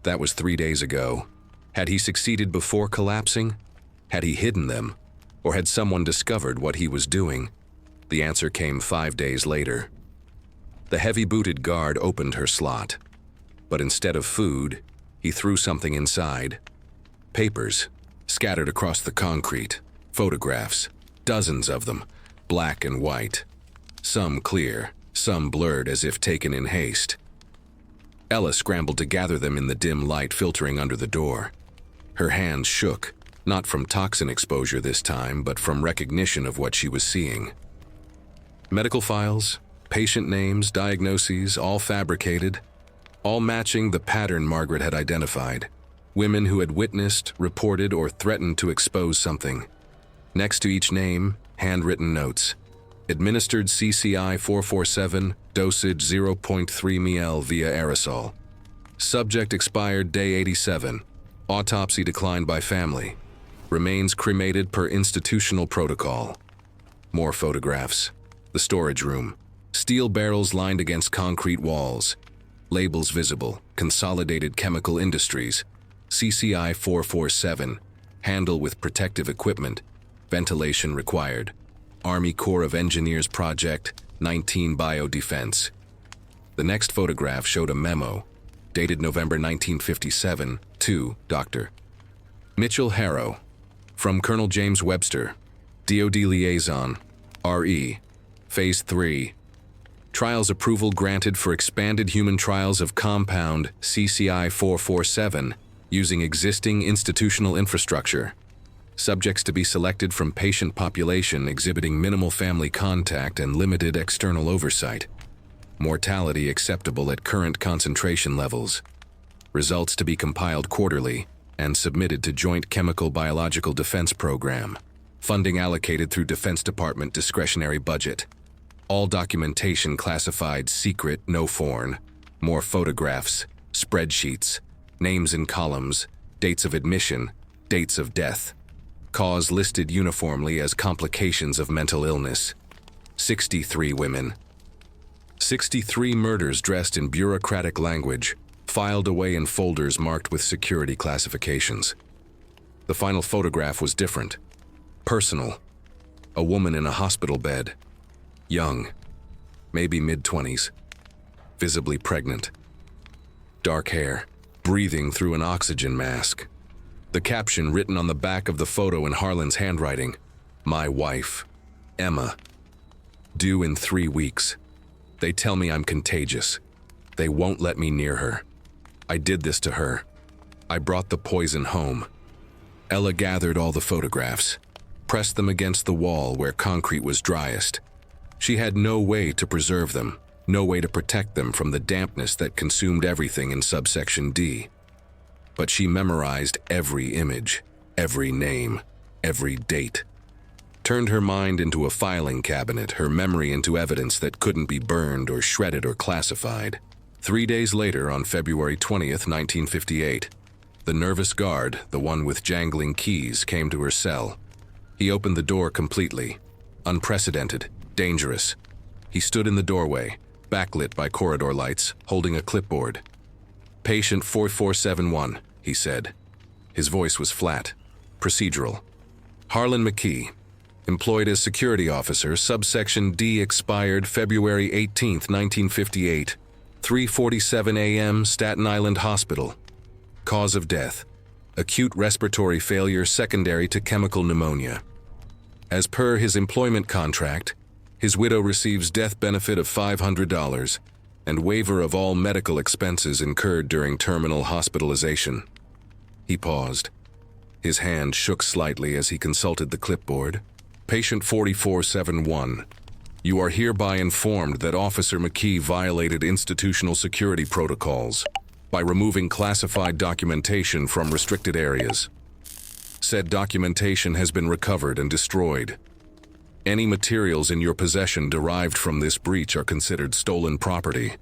That was 3 days ago. Had he succeeded before collapsing? Had he hidden them? Or had someone discovered what he was doing? The answer came 5 days later. The heavy-booted guard opened her slot. But instead of food, he threw something inside. Papers, scattered across the concrete. Photographs, dozens of them, black and white. Some clear, some blurred as if taken in haste. Ella scrambled to gather them in the dim light filtering under the door. Her hands shook, not from toxin exposure this time, but from recognition of what she was seeing. Medical files, patient names, diagnoses, all fabricated, all matching the pattern Margaret had identified. Women who had witnessed, reported, or threatened to expose something. Next to each name, handwritten notes. Administered CCI 447, dosage 0.3 ml via aerosol. Subject expired day 87. Autopsy declined by family. Remains cremated per institutional protocol. More photographs. The storage room. Steel barrels lined against concrete walls. Labels visible. Consolidated Chemical Industries. CCI 447. Handle with protective equipment. Ventilation required. Army Corps of Engineers Project 19 Biodefense. The next photograph showed a memo, dated November 1957, to Dr. Mitchell Harrow, from Colonel James Webster, DoD Liaison, RE, Phase 3. Trials approval granted for expanded human trials of compound CCI 447 using existing institutional infrastructure. Subjects to be selected from patient population exhibiting minimal family contact and limited external oversight. Mortality acceptable at current concentration levels. Results to be compiled quarterly and submitted to Joint Chemical Biological Defense Program. Funding allocated through Defense Department discretionary budget. All documentation classified secret, no foreign. More photographs, spreadsheets, names in columns, dates of admission, dates of death. Cause listed uniformly as complications of mental illness. 63 women. 63 murders dressed in bureaucratic language, filed away in folders marked with security classifications. The final photograph was different. Personal. A woman in a hospital bed. Young. Maybe mid-20s. Visibly pregnant. Dark hair. Breathing through an oxygen mask. The caption written on the back of the photo in Harlan's handwriting, "My wife, Emma. Due in 3 weeks. They tell me I'm contagious. They won't let me near her. I did this to her. I brought the poison home." Ella gathered all the photographs, pressed them against the wall where concrete was driest. She had no way to preserve them, no way to protect them from the dampness that consumed everything in subsection D. But she memorized every image, every name, every date. Turned her mind into a filing cabinet, her memory into evidence that couldn't be burned or shredded or classified. 3 days later, on February 20th, 1958, the nervous guard, the one with jangling keys, came to her cell. He opened the door completely. Unprecedented, dangerous. He stood in the doorway, backlit by corridor lights, holding a clipboard. "Patient 4471, he said. His voice was flat, procedural. "Harlan McKee, employed as security officer, subsection D, expired February 18th, 1958, 3:47 a.m., Staten Island Hospital. Cause of death, acute respiratory failure secondary to chemical pneumonia. As per his employment contract, his widow receives death benefit of $500. and waiver of all medical expenses incurred during terminal hospitalization. He paused. His hand shook slightly as he consulted the clipboard. Patient 4471. You are hereby informed that Officer McKee violated institutional security protocols by removing classified documentation from restricted areas. Said documentation has been recovered and destroyed. Any materials in your possession derived from this breach are considered stolen property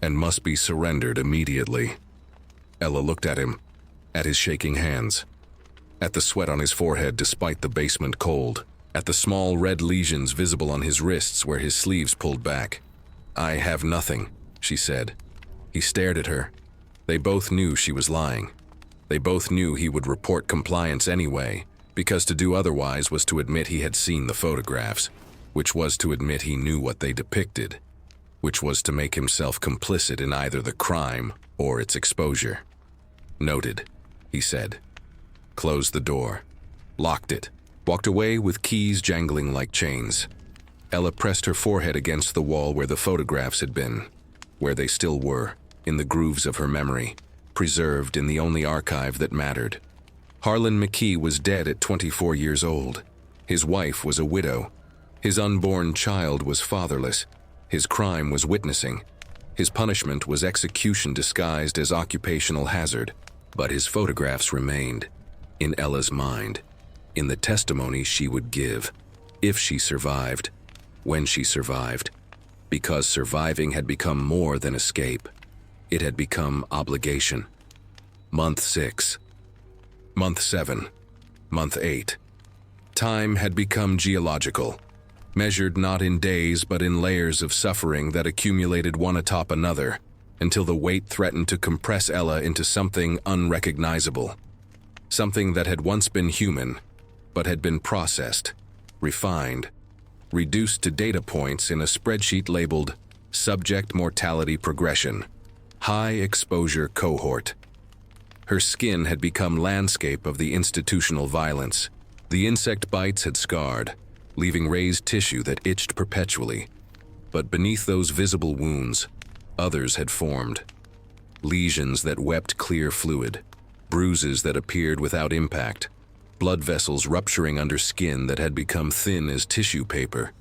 and must be surrendered immediately. Ella looked at him, at his shaking hands, at the sweat on his forehead despite the basement cold, at the small red lesions visible on his wrists where his sleeves pulled back. I have nothing, she said. He stared at her. They both knew she was lying. They both knew he would report compliance anyway, because to do otherwise was to admit he had seen the photographs, which was to admit he knew what they depicted, which was to make himself complicit in either the crime or its exposure. Noted, he said. Closed the door, locked it, walked away with keys jangling like chains. Ella pressed her forehead against the wall where the photographs had been, where they still were, in the grooves of her memory, preserved in the only archive that mattered. Harlan McKee was dead at 24 years old. His wife was a widow. His unborn child was fatherless. His crime was witnessing. His punishment was execution disguised as occupational hazard. But his photographs remained, in Ella's mind, in the testimony she would give, if she survived, when she survived, because surviving had become more than escape. It had become obligation. Month 6. Month 7. Month 8. Time had become geological, measured not in days but in layers of suffering that accumulated one atop another, until the weight threatened to compress Ella into something unrecognizable. Something that had once been human, but had been processed, refined, reduced to data points in a spreadsheet labeled Subject Mortality Progression, High Exposure Cohort. Her skin had become landscape of the institutional violence. The insect bites had scarred, leaving raised tissue that itched perpetually. But beneath those visible wounds, others had formed. Lesions that wept clear fluid, bruises that appeared without impact, blood vessels rupturing under skin that had become thin as tissue paper.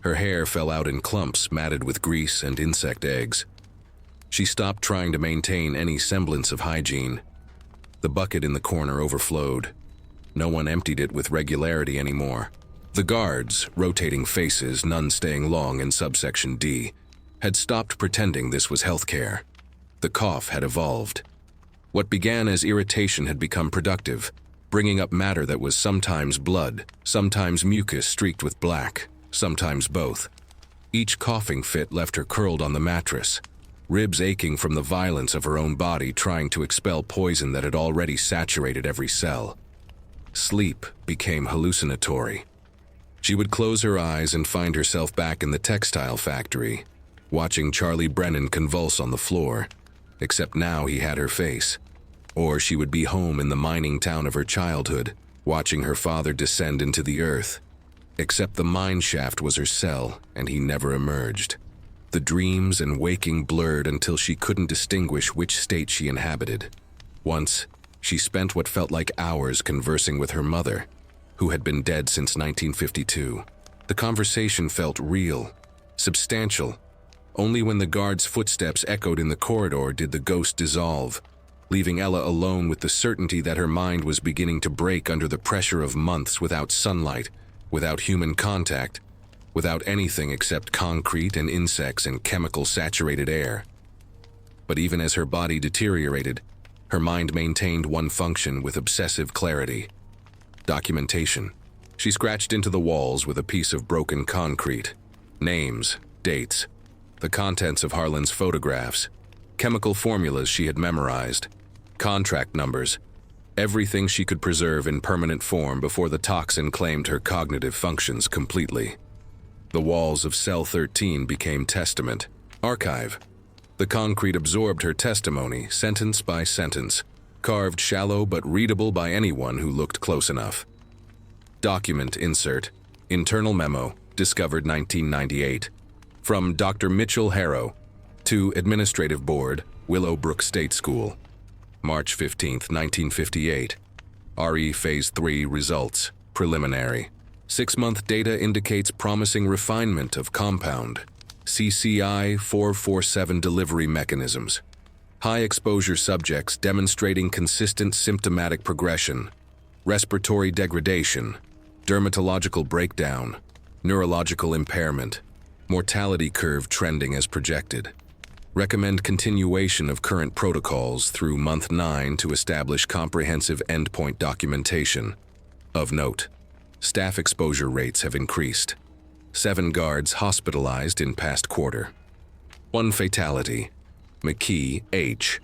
Her hair fell out in clumps matted with grease and insect eggs. She stopped trying to maintain any semblance of hygiene. The bucket in the corner overflowed. No one emptied it with regularity anymore. The guards, rotating faces, none staying long in subsection D, had stopped pretending this was healthcare. The cough had evolved. What began as irritation had become productive, bringing up matter that was sometimes blood, sometimes mucus streaked with black, sometimes both. Each coughing fit left her curled on the mattress, ribs aching from the violence of her own body trying to expel poison that had already saturated every cell. Sleep became hallucinatory. She would close her eyes and find herself back in the textile factory, watching Charlie Brennan convulse on the floor, except now he had her face. Or she would be home in the mining town of her childhood, watching her father descend into the earth, except the mine shaft was her cell and he never emerged. The dreams and waking blurred until she couldn't distinguish which state she inhabited. Once, she spent what felt like hours conversing with her mother, who had been dead since 1952. The conversation felt real, substantial. Only when the guard's footsteps echoed in the corridor did the ghost dissolve, leaving Ella alone with the certainty that her mind was beginning to break under the pressure of months without sunlight, without human contact, without anything except concrete and insects and chemical-saturated air. But even as her body deteriorated, her mind maintained one function with obsessive clarity: documentation. She scratched into the walls with a piece of broken concrete. Names, dates, the contents of Harlan's photographs, chemical formulas she had memorized, contract numbers, everything she could preserve in permanent form before the toxin claimed her cognitive functions completely. The walls of Cell 13 became testament, archive. The concrete absorbed her testimony, sentence by sentence, carved shallow but readable by anyone who looked close enough. Document insert, internal memo, discovered 1998. From Dr. Mitchell Harrow, To Administrative Board, Willowbrook State School. March 15, 1958. RE Phase 3 results. Preliminary. 6-month data indicates promising refinement of compound. CCI 447 delivery mechanisms. High exposure subjects demonstrating consistent symptomatic progression. Respiratory degradation. Dermatological breakdown. Neurological impairment. Mortality curve trending as projected. Recommend continuation of current protocols through month 9 to establish comprehensive endpoint documentation. Of note, staff exposure rates have increased. 7 guards hospitalized in past quarter. 1 fatality. McKee, H.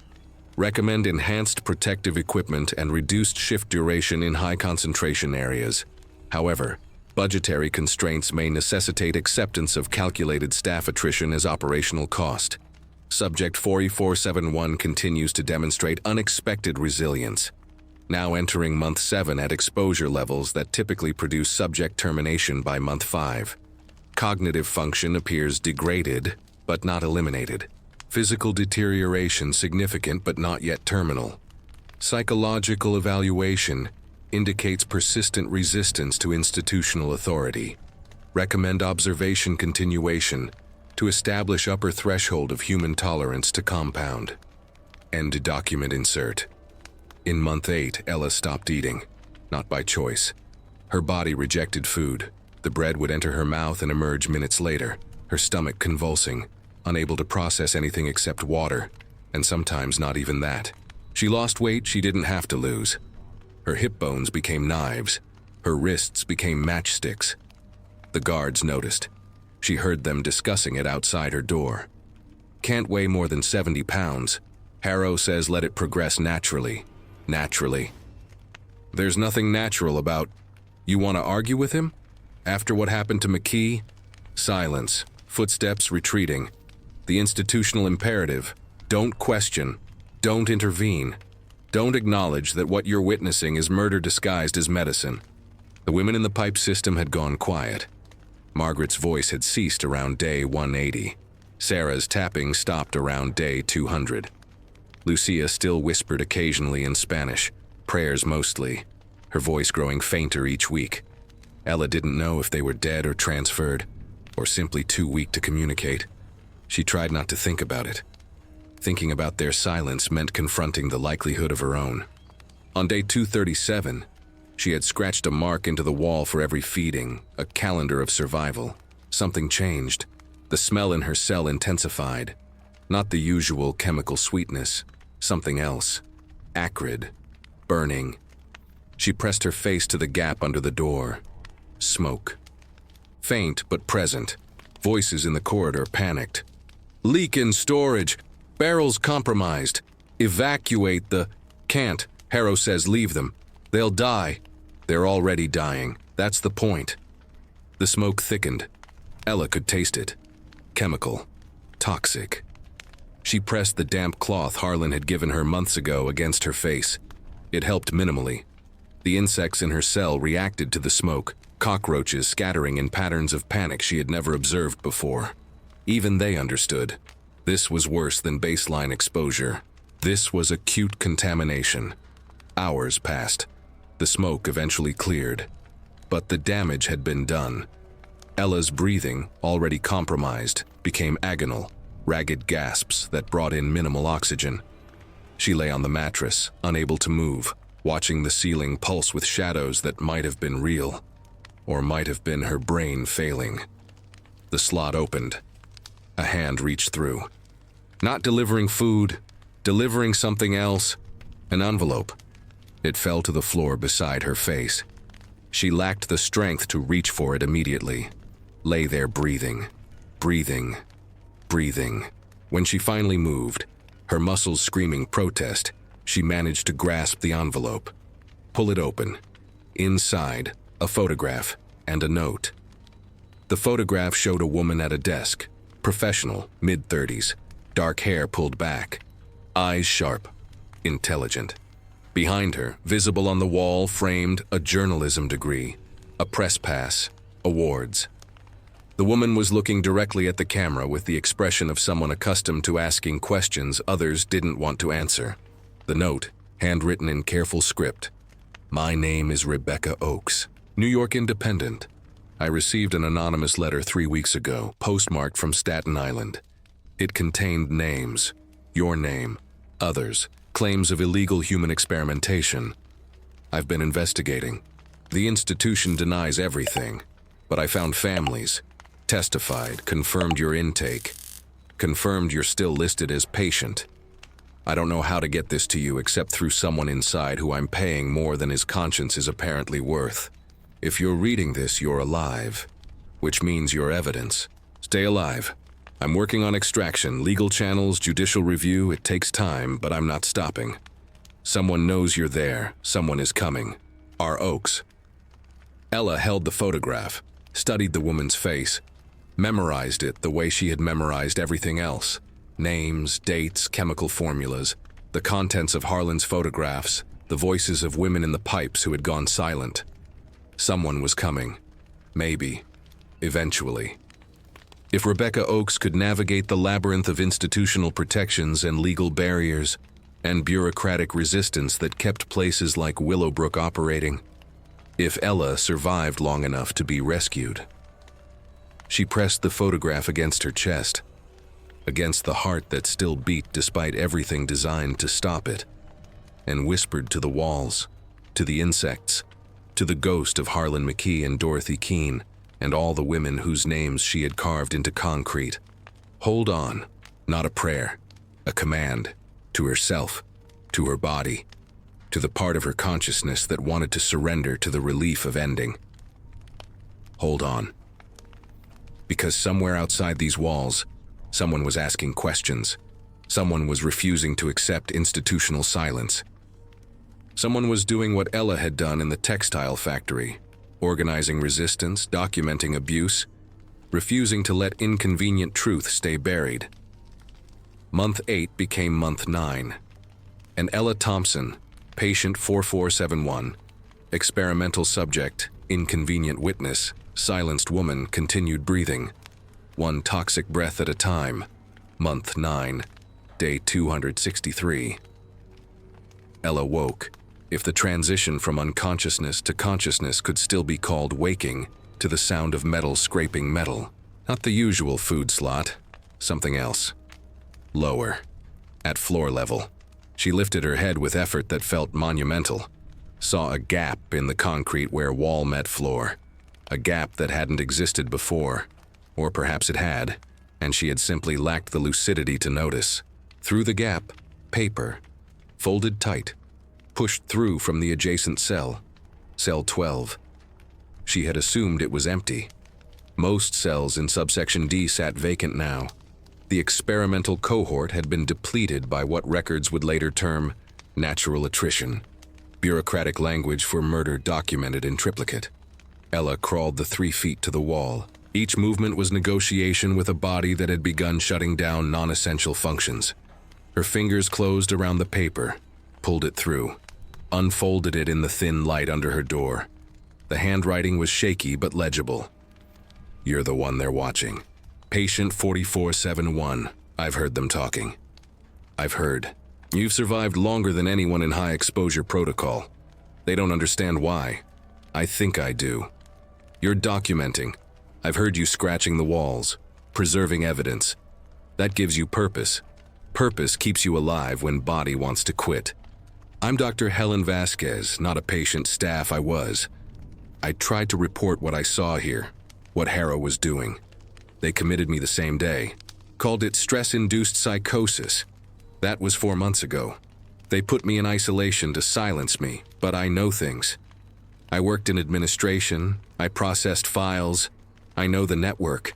Recommend enhanced protective equipment and reduced shift duration in high concentration areas. However, budgetary constraints may necessitate acceptance of calculated staff attrition as operational cost. Subject 40471 continues to demonstrate unexpected resilience, now entering month 7 at exposure levels that typically produce subject termination by month 5. Cognitive function appears degraded, but not eliminated. Physical deterioration significant but not yet terminal. Psychological evaluation indicates persistent resistance to institutional authority. Recommend observation continuation to establish upper threshold of human tolerance to compound. End document insert. In month 8, Ella stopped eating, not by choice. Her body rejected food. The bread would enter her mouth and emerge minutes later, her stomach convulsing, unable to process anything except water, and sometimes not even that. She lost weight she didn't have to lose. Her hip bones became knives. Her wrists became matchsticks. The guards noticed. She heard them discussing it outside her door. Can't weigh more than 70 pounds. Harrow says let it progress naturally. Naturally. There's nothing natural about, you want to argue with him? After what happened to McKee? Silence. Footsteps retreating. The institutional imperative. Don't question. Don't intervene. Don't acknowledge that what you're witnessing is murder disguised as medicine. The women in the pipe system had gone quiet. Margaret's voice had ceased around day 180. Sarah's tapping stopped around day 200. Lucia still whispered occasionally in Spanish, prayers mostly, her voice growing fainter each week. Ella didn't know if they were dead or transferred, or simply too weak to communicate. She tried not to think about it. Thinking about their silence meant confronting the likelihood of her own. On day 237, she had scratched a mark into the wall for every feeding, a calendar of survival. Something changed. The smell in her cell intensified. Not the usual chemical sweetness, something else. Acrid. Burning. She pressed her face to the gap under the door. Smoke. Faint but present. Voices in the corridor panicked. Leak in storage. Barrels compromised. Evacuate the... Can't. Harrow says leave them. They'll die. They're already dying. That's the point. The smoke thickened. Ella could taste it. Chemical. Toxic. She pressed the damp cloth Harlan had given her months ago against her face. It helped minimally. The insects in her cell reacted to the smoke, cockroaches scattering in patterns of panic she had never observed before. Even they understood. This was worse than baseline exposure. This was acute contamination. Hours passed. The smoke eventually cleared. But the damage had been done. Ella's breathing, already compromised, became agonal, ragged gasps that brought in minimal oxygen. She lay on the mattress, unable to move, watching the ceiling pulse with shadows that might have been real, or might have been her brain failing. The slot opened. A hand reached through. Not delivering food, delivering something else, an envelope. It fell to the floor beside her face. She lacked the strength to reach for it immediately. Lay there breathing, breathing, breathing. When she finally moved, her muscles screaming protest, she managed to grasp the envelope. Pull it open. Inside, a photograph and a note. The photograph showed a woman at a desk, professional, mid-30s, dark hair pulled back, eyes sharp, intelligent. Behind her, visible on the wall, framed a journalism degree, a press pass, awards. The woman was looking directly at the camera with the expression of someone accustomed to asking questions others didn't want to answer. The note, handwritten in careful script. My name is Rebecca Oakes, New York Independent. I received an anonymous letter 3 weeks ago, postmarked from Staten Island. It contained names, your name, others, claims of illegal human experimentation. I've been investigating. The institution denies everything, but I found families, testified, confirmed your intake, confirmed you're still listed as patient. I don't know how to get this to you except through someone inside who I'm paying more than his conscience is apparently worth. If you're reading this, you're alive, which means you're evidence. Stay alive. I'm working on extraction, legal channels, judicial review. It takes time, but I'm not stopping. Someone knows you're there. Someone is coming. R. Oakes. Ella held the photograph, studied the woman's face, memorized it the way she had memorized everything else. Names, dates, chemical formulas, the contents of Harlan's photographs, the voices of women in the pipes who had gone silent. Someone was coming. Maybe. Eventually. If Rebecca Oakes could navigate the labyrinth of institutional protections and legal barriers and bureaucratic resistance that kept places like Willowbrook operating, if Ella survived long enough to be rescued. She pressed the photograph against her chest, against the heart that still beat despite everything designed to stop it, and whispered to the walls, to the insects, to the ghost of Harlan McKee and Dorothy Keene, and all the women whose names she had carved into concrete. Hold on, not a prayer, a command, to herself, to her body, to the part of her consciousness that wanted to surrender to the relief of ending. Hold on. Because somewhere outside these walls, someone was asking questions. Someone was refusing to accept institutional silence. Someone was doing what Ella had done in the textile factory, organizing resistance, documenting abuse, refusing to let inconvenient truth stay buried. Month 8 became month 9, and Ella Thompson, patient 4471, experimental subject, inconvenient witness, silenced woman, continued breathing, one toxic breath at a time. Month 9, day 263. Ella woke. If the transition from unconsciousness to consciousness could still be called waking, to the sound of metal scraping metal. Not the usual food slot, something else. Lower, at floor level. She lifted her head with effort that felt monumental, saw a gap in the concrete where wall met floor, a gap that hadn't existed before, or perhaps it had, and she had simply lacked the lucidity to notice. Through the gap, paper, folded tight, pushed through from the adjacent cell, cell 12. She had assumed it was empty. Most cells in subsection D sat vacant now. The experimental cohort had been depleted by what records would later term natural attrition, bureaucratic language for murder documented in triplicate. Ella crawled the 3 feet to the wall. Each movement was negotiation with a body that had begun shutting down non-essential functions. Her fingers closed around the paper, pulled it through, unfolded it in the thin light under her door. The handwriting was shaky but legible. You're the one they're watching. Patient 4471. I've heard them talking. I've heard. You've survived longer than anyone in high exposure protocol. They don't understand why. I think I do. You're documenting. I've heard you scratching the walls, preserving evidence. That gives you purpose. Purpose keeps you alive when body wants to quit. I'm Dr. Helen Vasquez, not a patient staff. I tried to report what I saw here, what Harrow was doing. They committed me the same day, called it stress-induced psychosis. That was 4 months ago. They put me in isolation to silence me, but I know things. I worked in administration, I processed files, I know the network.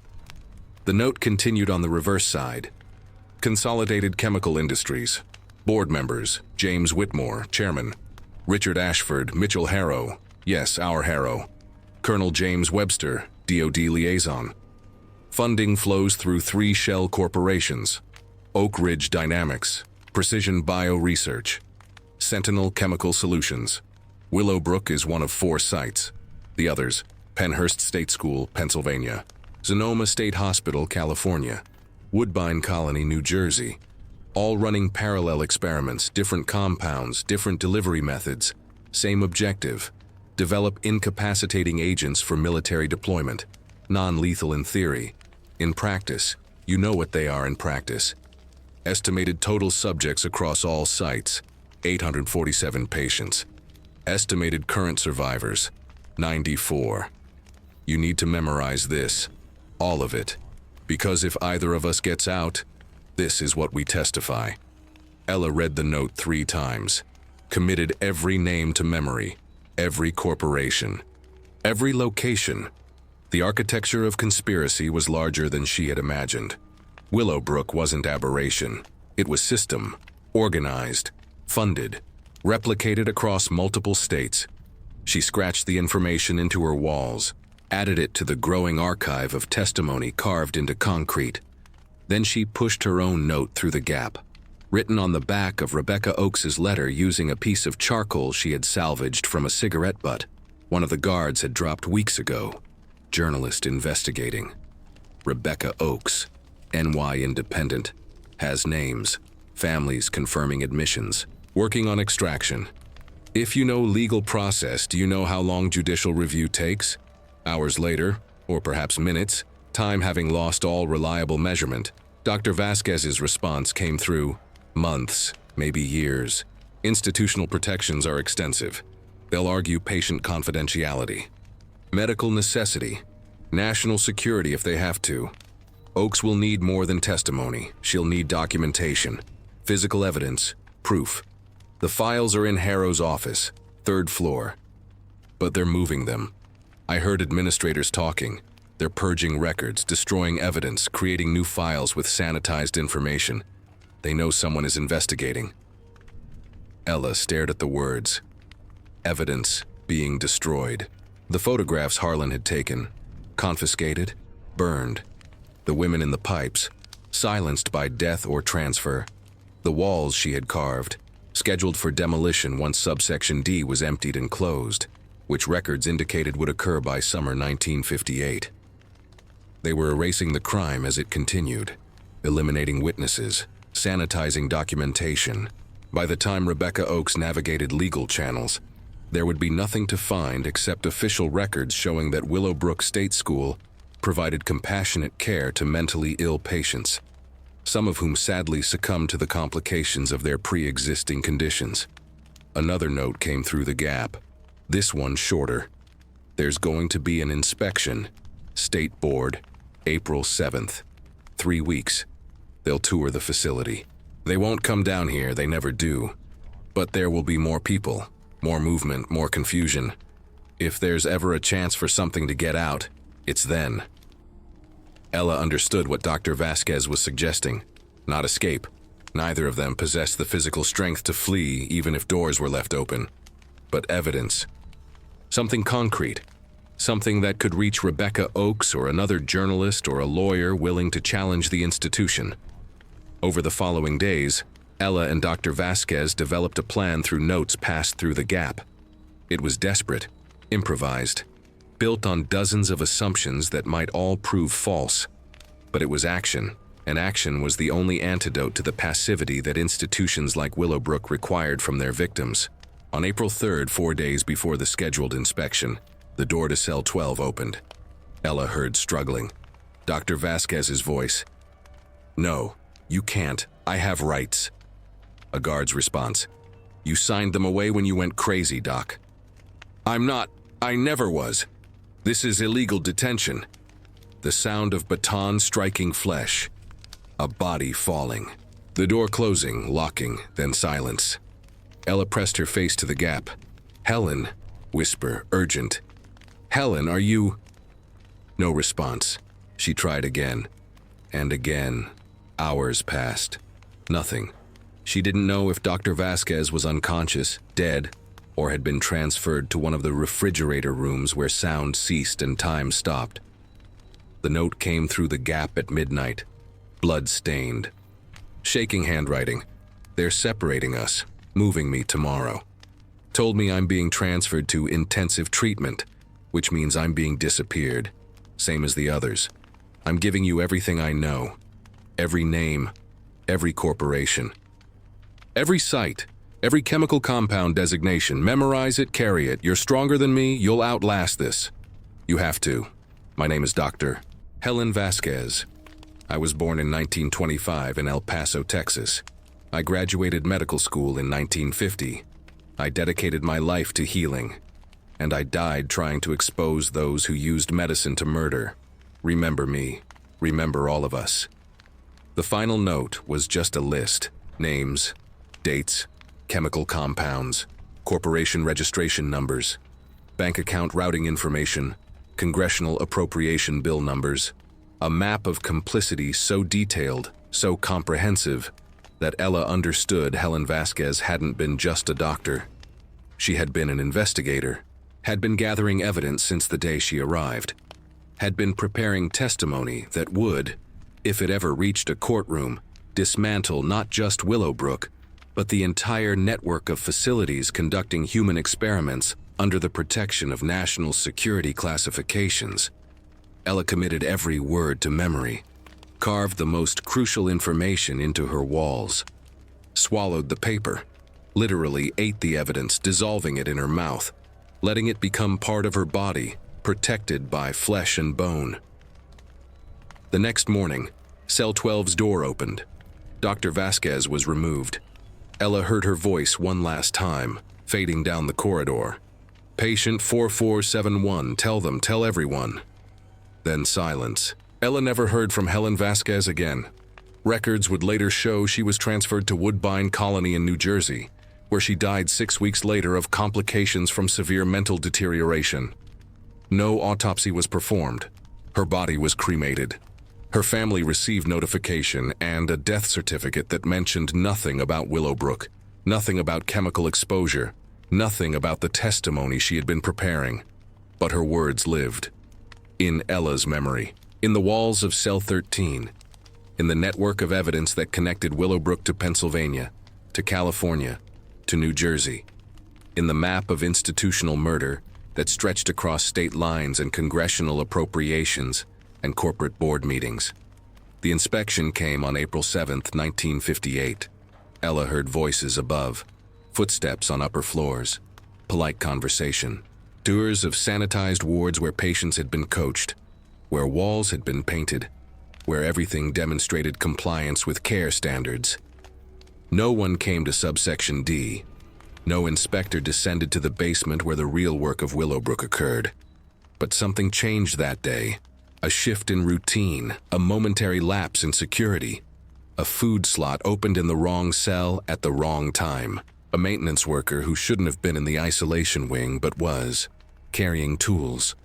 The note continued on the reverse side. Consolidated Chemical Industries. Board members, James Whitmore, Chairman. Richard Ashford, Mitchell Harrow, yes, our Harrow. Colonel James Webster, DoD Liaison. Funding flows through 3 shell corporations. Oak Ridge Dynamics, Precision Bio Research, Sentinel Chemical Solutions. Willowbrook is one of 4 sites. The others, Pennhurst State School, Pennsylvania. Sonoma State Hospital, California, Woodbine Colony, New Jersey, all running parallel experiments, different compounds, different delivery methods, same objective: develop incapacitating agents for military deployment, non-lethal in theory. In practice, you know what they are in practice. Estimated total subjects across all sites, 847 patients. Estimated current survivors, 94. You need to memorize this, all of it, because if either of us gets out, this is what we testify. Ella read the note 3 times, committed every name to memory, every corporation, every location. The architecture of conspiracy was larger than she had imagined. Willowbrook wasn't aberration. It was system, organized, funded, replicated across multiple states. She scratched the information into her walls, added it to the growing archive of testimony carved into concrete. Then she pushed her own note through the gap, written on the back of Rebecca Oakes's letter using a piece of charcoal she had salvaged from a cigarette butt one of the guards had dropped weeks ago. Journalist investigating. Rebecca Oakes, NY Independent, has names, families confirming admissions, working on extraction. If you know legal process, do you know how long judicial review takes? Hours later, or perhaps minutes, time having lost all reliable measurement, Dr. Vasquez's response came through: months, maybe years. Institutional protections are extensive. They'll argue patient confidentiality, medical necessity, national security if they have to. Oakes will need more than testimony. She'll need documentation, physical evidence, proof. The files are in Harrow's office, 3rd floor. But they're moving them. I heard administrators talking. They're purging records, destroying evidence, creating new files with sanitized information. They know someone is investigating. Ella stared at the words. Evidence being destroyed. The photographs Harlan had taken, confiscated, burned. The women in the pipes, silenced by death or transfer. The walls she had carved, scheduled for demolition once subsection D was emptied and closed, which records indicated would occur by summer 1958. They were erasing the crime as it continued, eliminating witnesses, sanitizing documentation. By the time Rebecca Oakes navigated legal channels, there would be nothing to find except official records showing that Willowbrook State School provided compassionate care to mentally ill patients, some of whom sadly succumbed to the complications of their pre-existing conditions. Another note came through the gap, this one shorter. There's going to be an inspection. State Board, April 7th. 3 weeks. They'll tour the facility. They won't come down here, they never do. But there will be more people, more movement, more confusion. If there's ever a chance for something to get out, it's then. Ella understood what Dr. Vasquez was suggesting. Not escape. Neither of them possessed the physical strength to flee even if doors were left open. But evidence. Something concrete. Something that could reach Rebecca Oakes or another journalist or a lawyer willing to challenge the institution. Over the following days, Ella and Dr. Vasquez developed a plan through notes passed through the gap. It was desperate, improvised, built on dozens of assumptions that might all prove false. But it was action, and action was the only antidote to the passivity that institutions like Willowbrook required from their victims. On April 3rd, 4 days before the scheduled inspection, the door to cell 12 opened. Ella heard struggling. Dr. Vasquez's voice. "No, you can't. I have rights." A guard's response. "You signed them away when you went crazy, Doc." "I'm not. I never was. This is illegal detention." The sound of baton striking flesh. A body falling. The door closing, locking, then silence. Ella pressed her face to the gap. "Helen," whisper, urgent. "Helen, are you—" No response. She tried again. And again. Hours passed. Nothing. She didn't know if Dr. Vasquez was unconscious, dead, or had been transferred to one of the refrigerator rooms where sound ceased and time stopped. The note came through the gap at midnight, blood-stained. Shaking handwriting. "They're separating us, moving me tomorrow. Told me I'm being transferred to intensive treatment, which means I'm being disappeared, same as the others. I'm giving you everything I know. Every name, every corporation, every site, every chemical compound designation. Memorize it, carry it. You're stronger than me, you'll outlast this. You have to. My name is Dr. Helen Vasquez. I was born in 1925 in El Paso, Texas. I graduated medical school in 1950. I dedicated my life to healing, and I died trying to expose those who used medicine to murder. Remember me. Remember all of us. The final note was just a list: names, dates, chemical compounds, corporation registration numbers, bank account routing information, congressional appropriation bill numbers, a map of complicity so detailed, so comprehensive, that Ella understood Helen Vasquez hadn't been just a doctor. She had been an investigator, had been gathering evidence since the day she arrived, had been preparing testimony that would, if it ever reached a courtroom, dismantle not just Willowbrook, but the entire network of facilities conducting human experiments under the protection of national security classifications. Ella committed every word to memory, carved the most crucial information into her walls, swallowed the paper, literally ate the evidence, dissolving it in her mouth, letting it become part of her body, protected by flesh and bone. The next morning, Cell 12's door opened. Dr. Vasquez was removed. Ella heard her voice one last time, fading down the corridor. Patient 4471, tell everyone. Then silence. Ella never heard from Helen Vasquez again. Records would later show she was transferred to Woodbine Colony in New Jersey, where she died 6 weeks later of complications from severe mental deterioration. No autopsy was performed. Her body was cremated. Her family received notification and a death certificate that mentioned nothing about Willowbrook, nothing about chemical exposure, nothing about the testimony she had been preparing. But her words lived. In Ella's memory, in the walls of Cell 13, in the network of evidence that connected Willowbrook to Pennsylvania, to California, to New Jersey, in the map of institutional murder that stretched across state lines and congressional appropriations and corporate board meetings. The inspection came on April 7, 1958. Ella heard voices above, footsteps on upper floors, polite conversation, tours of sanitized wards where patients had been coached, where walls had been painted, where everything demonstrated compliance with care standards. No one came to subsection D. No inspector descended to the basement where the real work of Willowbrook occurred. But something changed that day. A shift in routine, a momentary lapse in security. A food slot opened in the wrong cell at the wrong time. A maintenance worker who shouldn't have been in the isolation wing but was, carrying tools,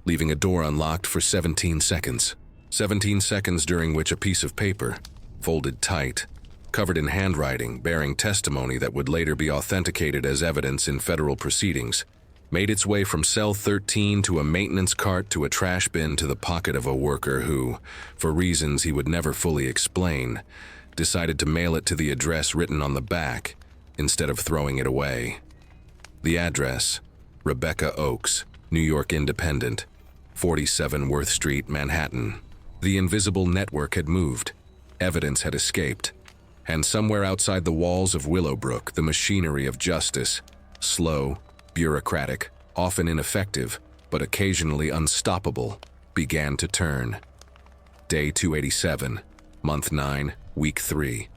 leaving a door unlocked for 17 seconds. 17 seconds during which a piece of paper, folded tight, covered in handwriting bearing testimony that would later be authenticated as evidence in federal proceedings, made its way from Cell 13 to a maintenance cart to a trash bin to the pocket of a worker who, for reasons he would never fully explain, decided to mail it to the address written on the back instead of throwing it away. The address: Rebecca Oakes, New York Independent, 47 Worth Street, Manhattan. The invisible network had moved. Evidence had escaped. And somewhere outside the walls of Willowbrook, the machinery of justice, slow, bureaucratic, often ineffective, but occasionally unstoppable, began to turn. Day 287, Month 9, Week 3.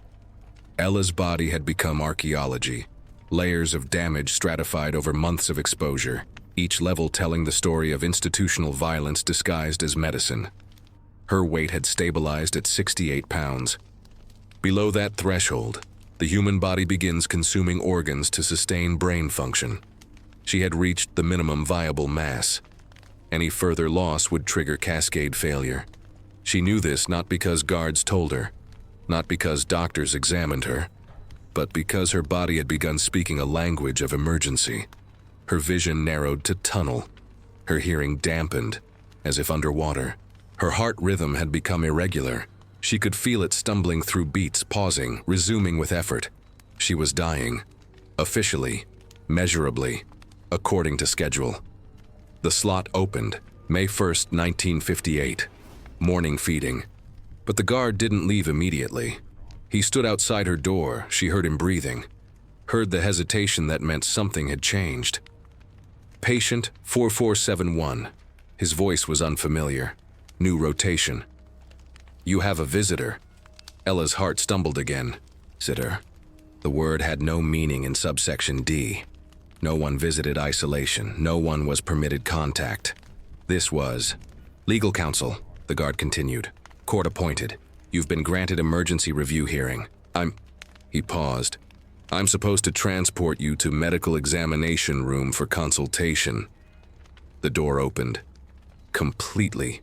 Ella's body had become archaeology, layers of damage stratified over months of exposure, each level telling the story of institutional violence disguised as medicine. Her weight had stabilized at 68 pounds. Below that threshold, the human body begins consuming organs to sustain brain function. She had reached the minimum viable mass. Any further loss would trigger cascade failure. She knew this not because guards told her, not because doctors examined her, but because her body had begun speaking a language of emergency. Her vision narrowed to tunnel, her hearing dampened, as if underwater. Her heart rhythm had become irregular. She could feel it stumbling through beats, pausing, resuming with effort. She was dying. Officially, measurably, according to schedule. The slot opened, May 1st, 1958. morning feeding. But the guard didn't leave immediately. He stood outside her door. She heard him breathing, heard the hesitation that meant something had changed. Patient 4471. His voice was unfamiliar. New rotation. You have a visitor. Ella's heart stumbled again. Visitor. The word had no meaning in subsection D. No one visited isolation. No one was permitted contact. This was legal counsel, the guard continued. Court appointed. You've been granted emergency review hearing. He paused. I'm supposed to transport you to medical examination room for consultation. The door opened. Completely.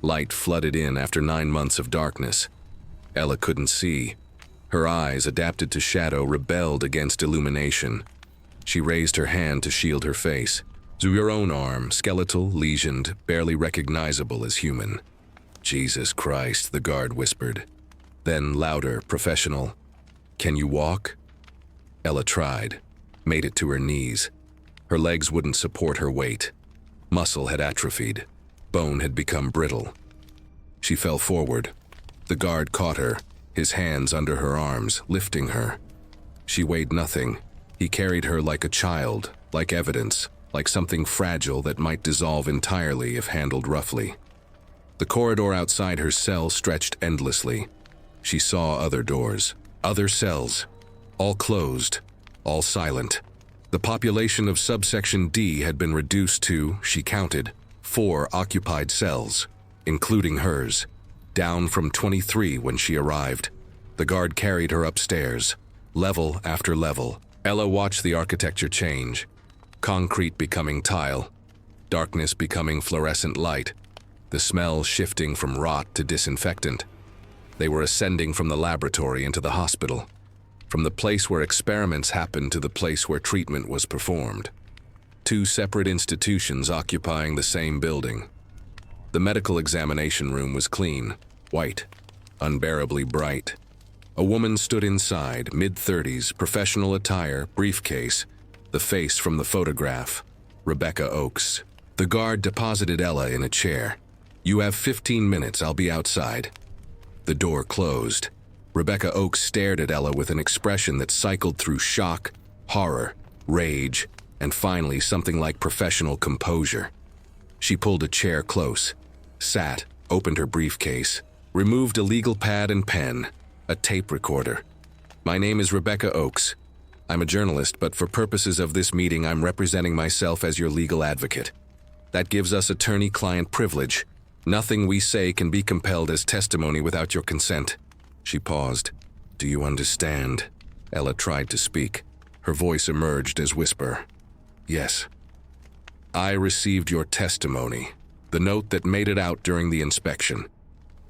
Light flooded in after 9 months of darkness. Ella couldn't see. Her eyes, adapted to shadow, rebelled against illumination. She raised her hand to shield her face. Your own arm, skeletal, lesioned, barely recognizable as human. Jesus Christ, the guard whispered. Then louder, professional. Can you walk? Ella tried, made it to her knees. Her legs wouldn't support her weight. Muscle had atrophied. Bone had become brittle. She fell forward. The guard caught her, his hands under her arms, lifting her. She weighed nothing. He carried her like a child, like evidence, like something fragile that might dissolve entirely if handled roughly. The corridor outside her cell stretched endlessly. She saw other doors, other cells, all closed, all silent. The population of subsection D had been reduced to, she counted, 4 occupied cells, including hers, down from 23 when she arrived. The guard carried her upstairs, level after level. Ella watched the architecture change, concrete becoming tile, darkness becoming fluorescent light, the smell shifting from rot to disinfectant. They were ascending from the laboratory into the hospital, from the place where experiments happened to the place where treatment was performed. 2 separate institutions occupying the same building. The medical examination room was clean, white, unbearably bright. A woman stood inside, mid-30s, professional attire, briefcase, the face from the photograph, Rebecca Oakes. The guard deposited Ella in a chair. You have 15 minutes, I'll be outside. The door closed. Rebecca Oakes stared at Ella with an expression that cycled through shock, horror, rage, and finally something like professional composure. She pulled a chair close, sat, opened her briefcase, removed a legal pad and pen, a tape recorder. My name is Rebecca Oakes. I'm a journalist, but for purposes of this meeting, I'm representing myself as your legal advocate. That gives us attorney-client privilege. Nothing we say can be compelled as testimony without your consent. She paused. Do you understand? Ella tried to speak. Her voice emerged as whisper. Yes. I received your testimony, the note that made it out during the inspection.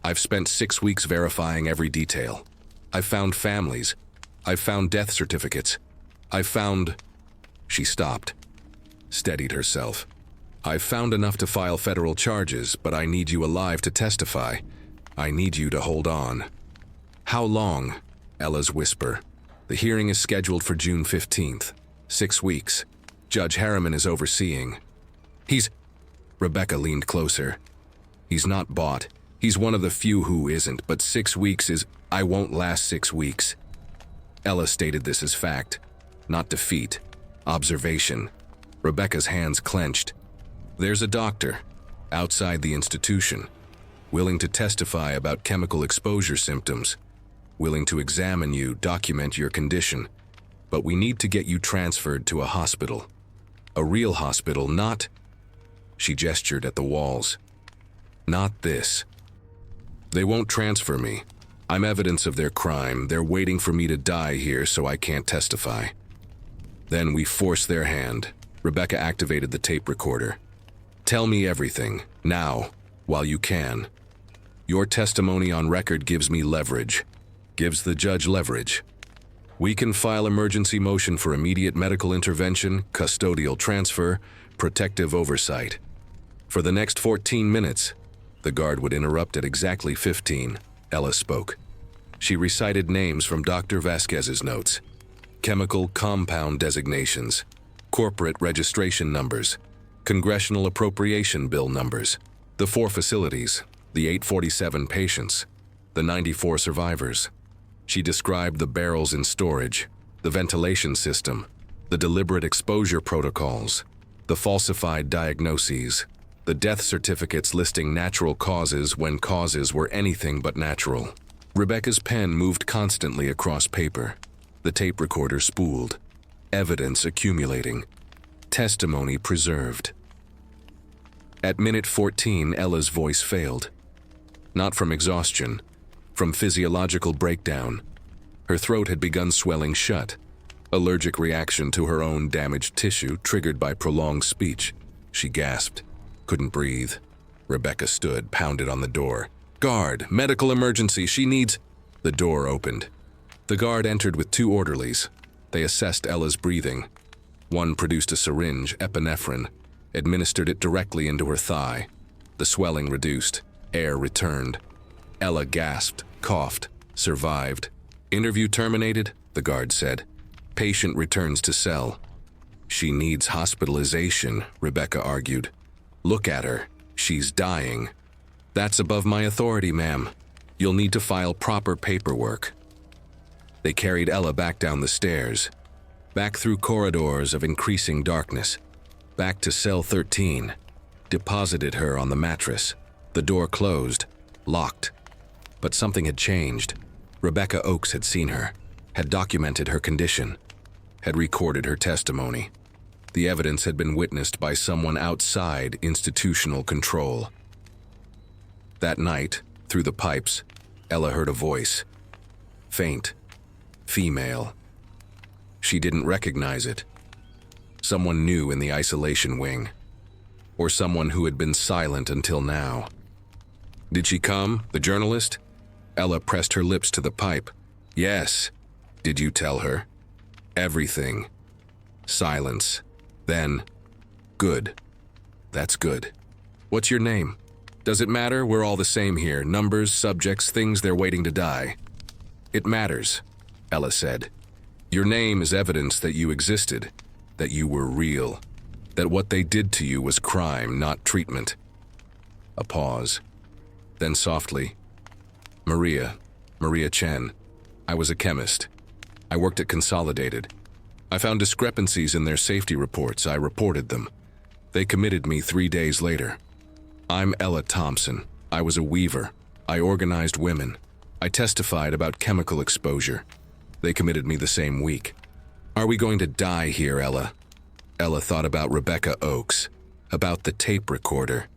I've spent 6 weeks verifying every detail. I've found families. I've found death certificates. I've found... She stopped, steadied herself. I've found enough to file federal charges, but I need you alive to testify. I need you to hold on. How long? Ella's whisper. The hearing is scheduled for June 15th. 6 weeks. Judge Harriman is overseeing. Rebecca leaned closer. He's not bought. He's one of the few who isn't, but 6 weeks is... I won't last 6 weeks. Ella stated this as fact, not defeat. Observation. Rebecca's hands clenched. There's a doctor, outside the institution, willing to testify about chemical exposure symptoms, willing to examine you, document your condition, but we need to get you transferred to a hospital. A real hospital, not... She gestured at the walls. Not this. They won't transfer me. I'm evidence of their crime. They're waiting for me to die here so I can't testify. Then we forced their hand. Rebecca activated the tape recorder. Tell me everything, now, while you can. Your testimony on record gives me leverage. Gives the judge leverage. We can file emergency motion for immediate medical intervention, custodial transfer, protective oversight. For the next 14 minutes, the guard would interrupt at exactly 15. Ella spoke. She recited names from Dr. Vasquez's notes. Chemical compound designations, corporate registration numbers, Congressional Appropriation Bill numbers, the 4 facilities, the 847 patients, the 94 survivors. She described the barrels in storage, the ventilation system, the deliberate exposure protocols, the falsified diagnoses, the death certificates listing natural causes when causes were anything but natural. Rebecca's pen moved constantly across paper. The tape recorder spooled. Evidence accumulating. Testimony preserved. At minute 14, Ella's voice failed. Not from exhaustion, from physiological breakdown. Her throat had begun swelling shut, allergic reaction to her own damaged tissue triggered by prolonged speech. She gasped, couldn't breathe. Rebecca stood, pounded on the door. "Guard, medical emergency, she needs—" The door opened. The guard entered with 2 orderlies. They assessed Ella's breathing. One produced a syringe, epinephrine, administered it directly into her thigh. The swelling reduced. Air returned. Ella gasped, coughed, survived. "Interview terminated," the guard said. "Patient returns to cell." "She needs hospitalization," Rebecca argued. "Look at her. She's dying." "That's above my authority, ma'am. You'll need to file proper paperwork." They carried Ella back down the stairs, back through corridors of increasing darkness, back to cell 13, deposited her on the mattress. The door closed, locked. But something had changed. Rebecca Oakes had seen her, had documented her condition, had recorded her testimony. The evidence had been witnessed by someone outside institutional control. That night, through the pipes, Ella heard a voice. Faint. Female. She didn't recognize it. Someone new in the isolation wing. Or someone who had been silent until now. "Did she come, the journalist?" Ella pressed her lips to the pipe. "Yes." "Did you tell her?" "Everything." Silence. Then, "Good. That's good. What's your name?" "Does it matter? We're all the same here. Numbers, subjects, things they're waiting to die." "It matters," Ella said. "Your name is evidence that you existed, that you were real, that what they did to you was crime, not treatment." A pause. Then softly, Maria Chen. I was a chemist. I worked at Consolidated. I found discrepancies in their safety reports. I reported them. They committed me 3 days later. I'm Ella Thompson. I was a weaver. I organized women. I testified about chemical exposure. They committed me the same week. Are we going to die here, Ella? Ella thought about Rebecca Oakes, about the tape recorder,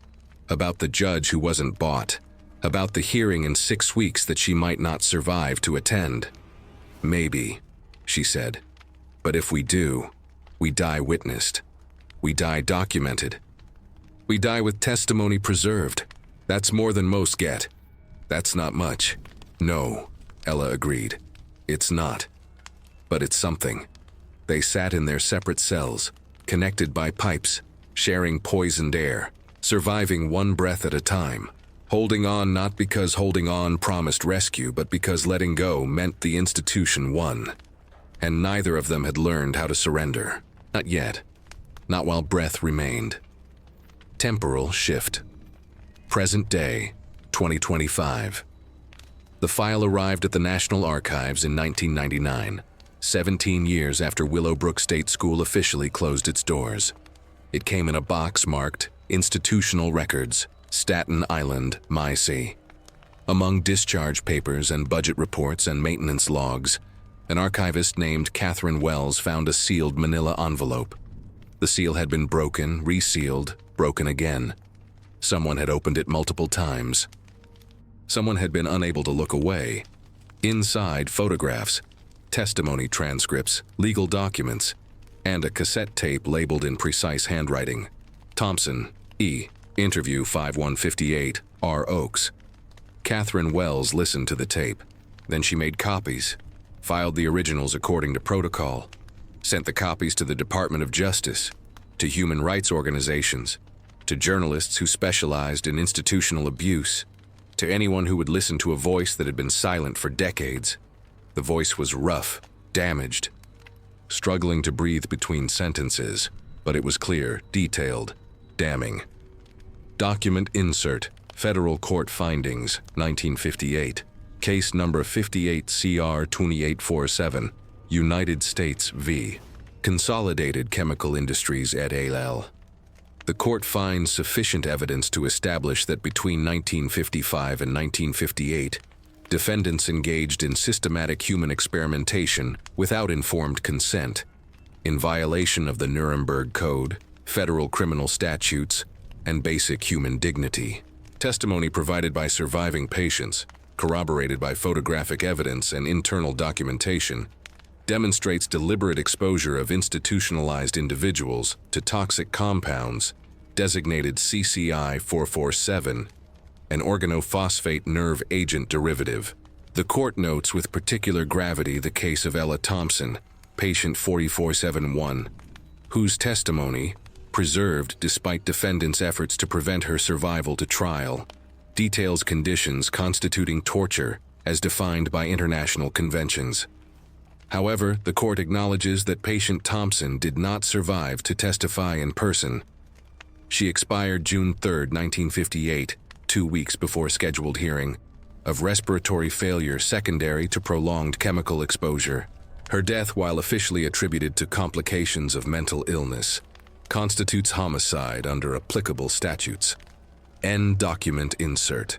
about the judge who wasn't bought, about the hearing in 6 weeks that she might not survive to attend. Maybe, she said. But if we do, we die witnessed. We die documented. We die with testimony preserved. That's more than most get. That's not much. No, Ella agreed. It's not. But it's something. They sat in their separate cells, connected by pipes, sharing poisoned air, surviving one breath at a time, holding on not because holding on promised rescue, but because letting go meant the institution won. And neither of them had learned how to surrender. Not yet. Not while breath remained. Temporal shift. Present day, 2025. The file arrived at the National Archives in 1999, 17 years after Willowbrook State School officially closed its doors. It came in a box marked Institutional Records, Staten Island, MyC. Among discharge papers and budget reports and maintenance logs, an archivist named Catherine Wells found a sealed manila envelope. The seal had been broken, resealed, broken again. Someone had opened it multiple times. Someone had been unable to look away. Inside, photographs, testimony transcripts, legal documents, and a cassette tape labeled in precise handwriting. Thompson, E. Interview 5158, R. Oakes. Catherine Wells listened to the tape. Then she made copies, filed the originals according to protocol, sent the copies to the Department of Justice, to human rights organizations, to journalists who specialized in institutional abuse, to anyone who would listen to a voice that had been silent for decades. The voice was rough, damaged, struggling to breathe between sentences, but it was clear, detailed, damning. Document insert, Federal Court Findings, 1958. Case number 58 CR 2847, United States v. Consolidated Chemical Industries et al. The court finds sufficient evidence to establish that between 1955 and 1958, defendants engaged in systematic human experimentation without informed consent, in violation of the Nuremberg Code, federal criminal statutes, and basic human dignity. Testimony provided by surviving patients, corroborated by photographic evidence and internal documentation, demonstrates deliberate exposure of institutionalized individuals to toxic compounds designated CCI 447, an organophosphate nerve agent derivative. The court notes with particular gravity the case of Ella Thompson, patient 4471, whose testimony, preserved despite defendants' efforts to prevent her survival to trial, details conditions constituting torture as defined by international conventions. However, the court acknowledges that patient Thompson did not survive to testify in person. She expired June 3, 1958, 2 weeks before scheduled hearing, of respiratory failure secondary to prolonged chemical exposure. Her death, while officially attributed to complications of mental illness, constitutes homicide under applicable statutes. End document insert.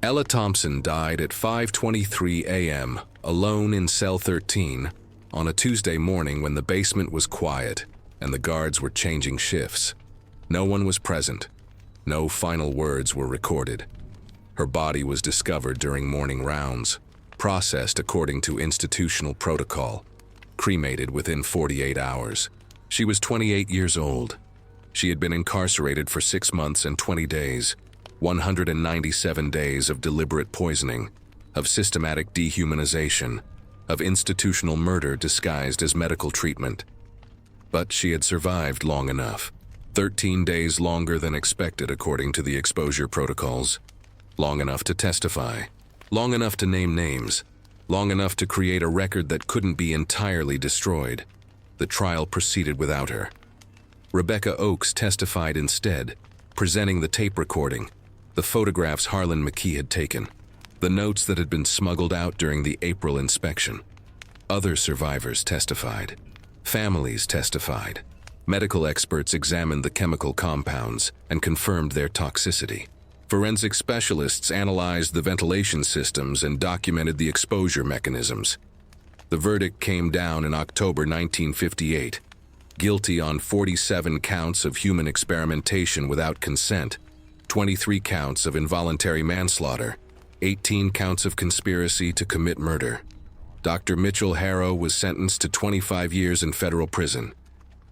Ella Thompson died at 5:23 a.m., alone in cell 13, on a Tuesday morning when the basement was quiet and the guards were changing shifts. No one was present. No final words were recorded. Her body was discovered during morning rounds, processed according to institutional protocol, cremated within 48 hours. She was 28 years old. She had been incarcerated for 6 months and 20 days, 197 days of deliberate poisoning, of systematic dehumanization, of institutional murder disguised as medical treatment. But she had survived long enough, 13 days longer than expected according to the exposure protocols, long enough to testify, long enough to name names, long enough to create a record that couldn't be entirely destroyed. The trial proceeded without her. Rebecca Oakes testified instead, presenting the tape recording, the photographs Harlan McKee had taken, the notes that had been smuggled out during the April inspection. Other survivors testified. Families testified. Medical experts examined the chemical compounds and confirmed their toxicity. Forensic specialists analyzed the ventilation systems and documented the exposure mechanisms. The verdict came down in October 1958. Guilty on 47 counts of human experimentation without consent, 23 counts of involuntary manslaughter, 18 counts of conspiracy to commit murder. Dr. Mitchell Harrow was sentenced to 25 years in federal prison.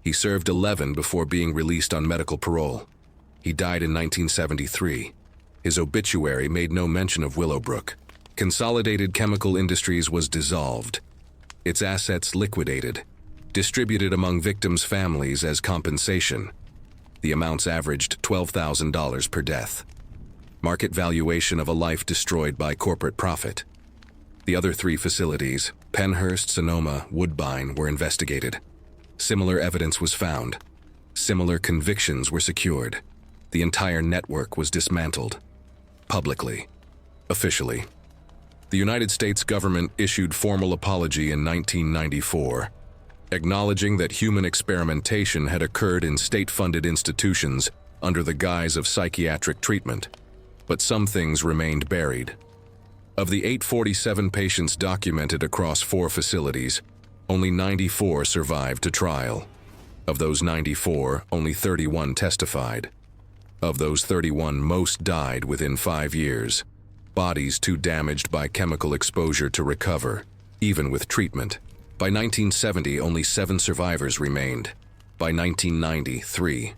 He served 11 before being released on medical parole. He died in 1973. His obituary made no mention of Willowbrook. Consolidated Chemical Industries was dissolved, its assets liquidated, distributed among victims' families as compensation. The amounts averaged $12,000 per death. Market valuation of a life destroyed by corporate profit. The other 3 facilities, Pennhurst, Sonoma, Woodbine, were investigated. Similar evidence was found. Similar convictions were secured. The entire network was dismantled. Publicly. Officially. The United States government issued formal apology in 1994, acknowledging that human experimentation had occurred in state-funded institutions under the guise of psychiatric treatment, but some things remained buried. Of the 847 patients documented across 4 facilities, only 94 survived to trial. Of those 94, only 31 testified. Of those 31, most died within 5 years. Bodies too damaged by chemical exposure to recover, even with treatment. By 1970, only 7 survivors remained. By 1990, 3.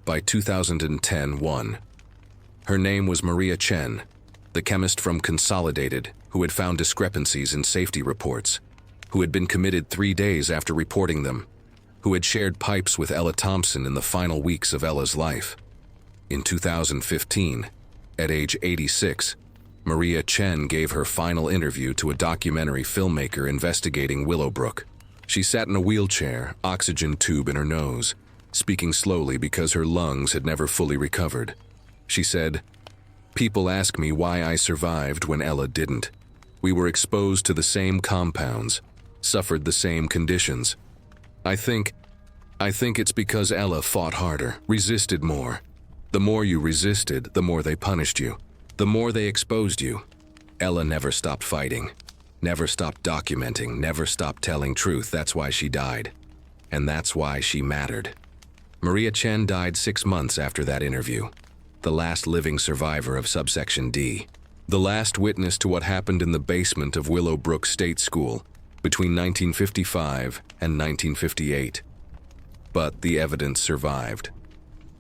By 2010, 1. Her name was Maria Chen, the chemist from Consolidated who had found discrepancies in safety reports, who had been committed 3 days after reporting them, who had shared pipes with Ella Thompson in the final weeks of Ella's life. In 2015, at age 86, Maria Chen gave her final interview to a documentary filmmaker investigating Willowbrook. She sat in a wheelchair, oxygen tube in her nose, speaking slowly because her lungs had never fully recovered. She said, People ask me why I survived when Ella didn't. We were exposed to the same compounds, suffered the same conditions. I think it's because Ella fought harder, resisted more. The more you resisted, the more they punished you, the more they exposed you. Ella never stopped fighting, never stopped documenting, never stopped telling truth. That's why she died. And that's why she mattered. Maria Chen died 6 months after that interview, the last living survivor of subsection D, the last witness to what happened in the basement of Willowbrook State School between 1955 and 1958. But the evidence survived.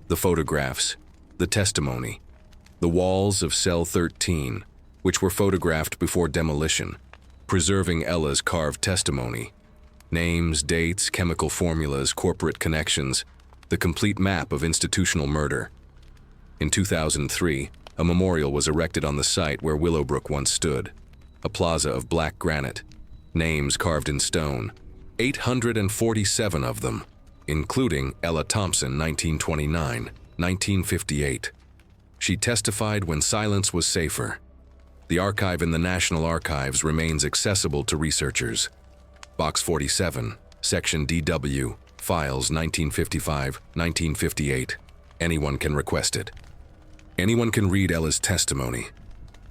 The photographs, the testimony, the walls of cell 13, which were photographed before demolition, preserving Ella's carved testimony, names, dates, chemical formulas, corporate connections, the complete map of institutional murder. In 2003, a memorial was erected on the site where Willowbrook once stood, a plaza of black granite, names carved in stone, 847 of them, including Ella Thompson, 1929, 1958. She testified when silence was safer. The archive in the National Archives remains accessible to researchers. Box 47, Section DW, Files 1955-1958. Anyone can request it. Anyone can read Ella's testimony.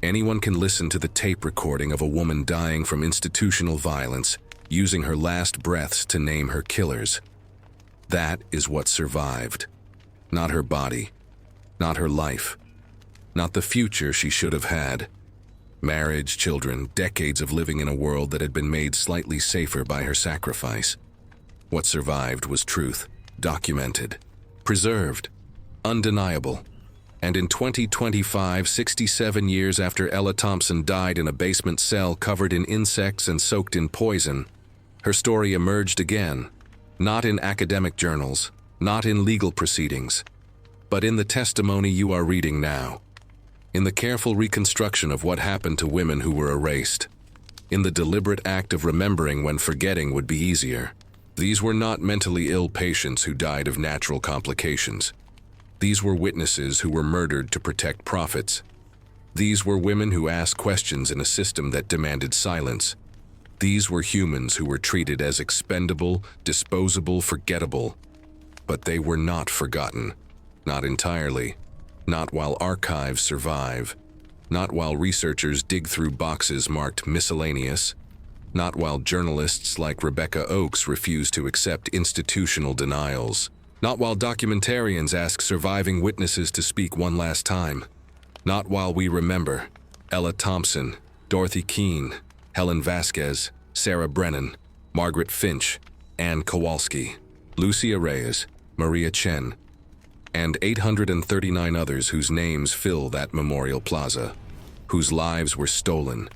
Anyone can listen to the tape recording of a woman dying from institutional violence, using her last breaths to name her killers. That is what survived. Not her body, not her life, not the future she should have had. Marriage, children, decades of living in a world that had been made slightly safer by her sacrifice. What survived was truth, documented, preserved, undeniable. And in 2025, 67 years after Ella Thompson died in a basement cell covered in insects and soaked in poison, her story emerged again, not in academic journals, not in legal proceedings, but in the testimony you are reading now, in the careful reconstruction of what happened to women who were erased, in the deliberate act of remembering when forgetting would be easier. These were not mentally ill patients who died of natural complications. These were witnesses who were murdered to protect profits. These were women who asked questions in a system that demanded silence. These were humans who were treated as expendable, disposable, forgettable. But they were not forgotten. Not entirely. Not while archives survive. Not while researchers dig through boxes marked miscellaneous. Not while journalists like Rebecca Oakes refuse to accept institutional denials. Not while documentarians ask surviving witnesses to speak one last time. Not while we remember Ella Thompson, Dorothy Keene, Helen Vasquez, Sarah Brennan, Margaret Finch, Anne Kowalski, Lucia Reyes, Maria Chen, and 839 others whose names fill that memorial plaza, whose lives were stolen,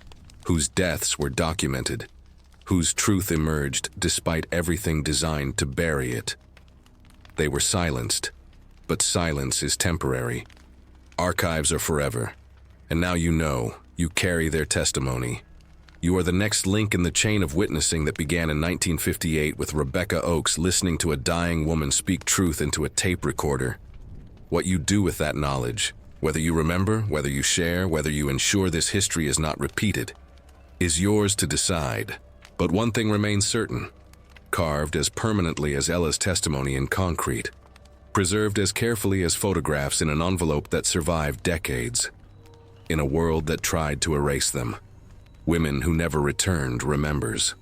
whose deaths were documented, whose truth emerged despite everything designed to bury it. They were silenced, but silence is temporary. Archives are forever, and now you know, you carry their testimony. You are the next link in the chain of witnessing that began in 1958 with Rebecca Oakes listening to a dying woman speak truth into a tape recorder. What you do with that knowledge, whether you remember, whether you share, whether you ensure this history is not repeated, is yours to decide. But one thing remains certain. Carved as permanently as Ella's testimony in concrete, preserved as carefully as photographs in an envelope that survived decades, in a world that tried to erase them, women who never returned remembers.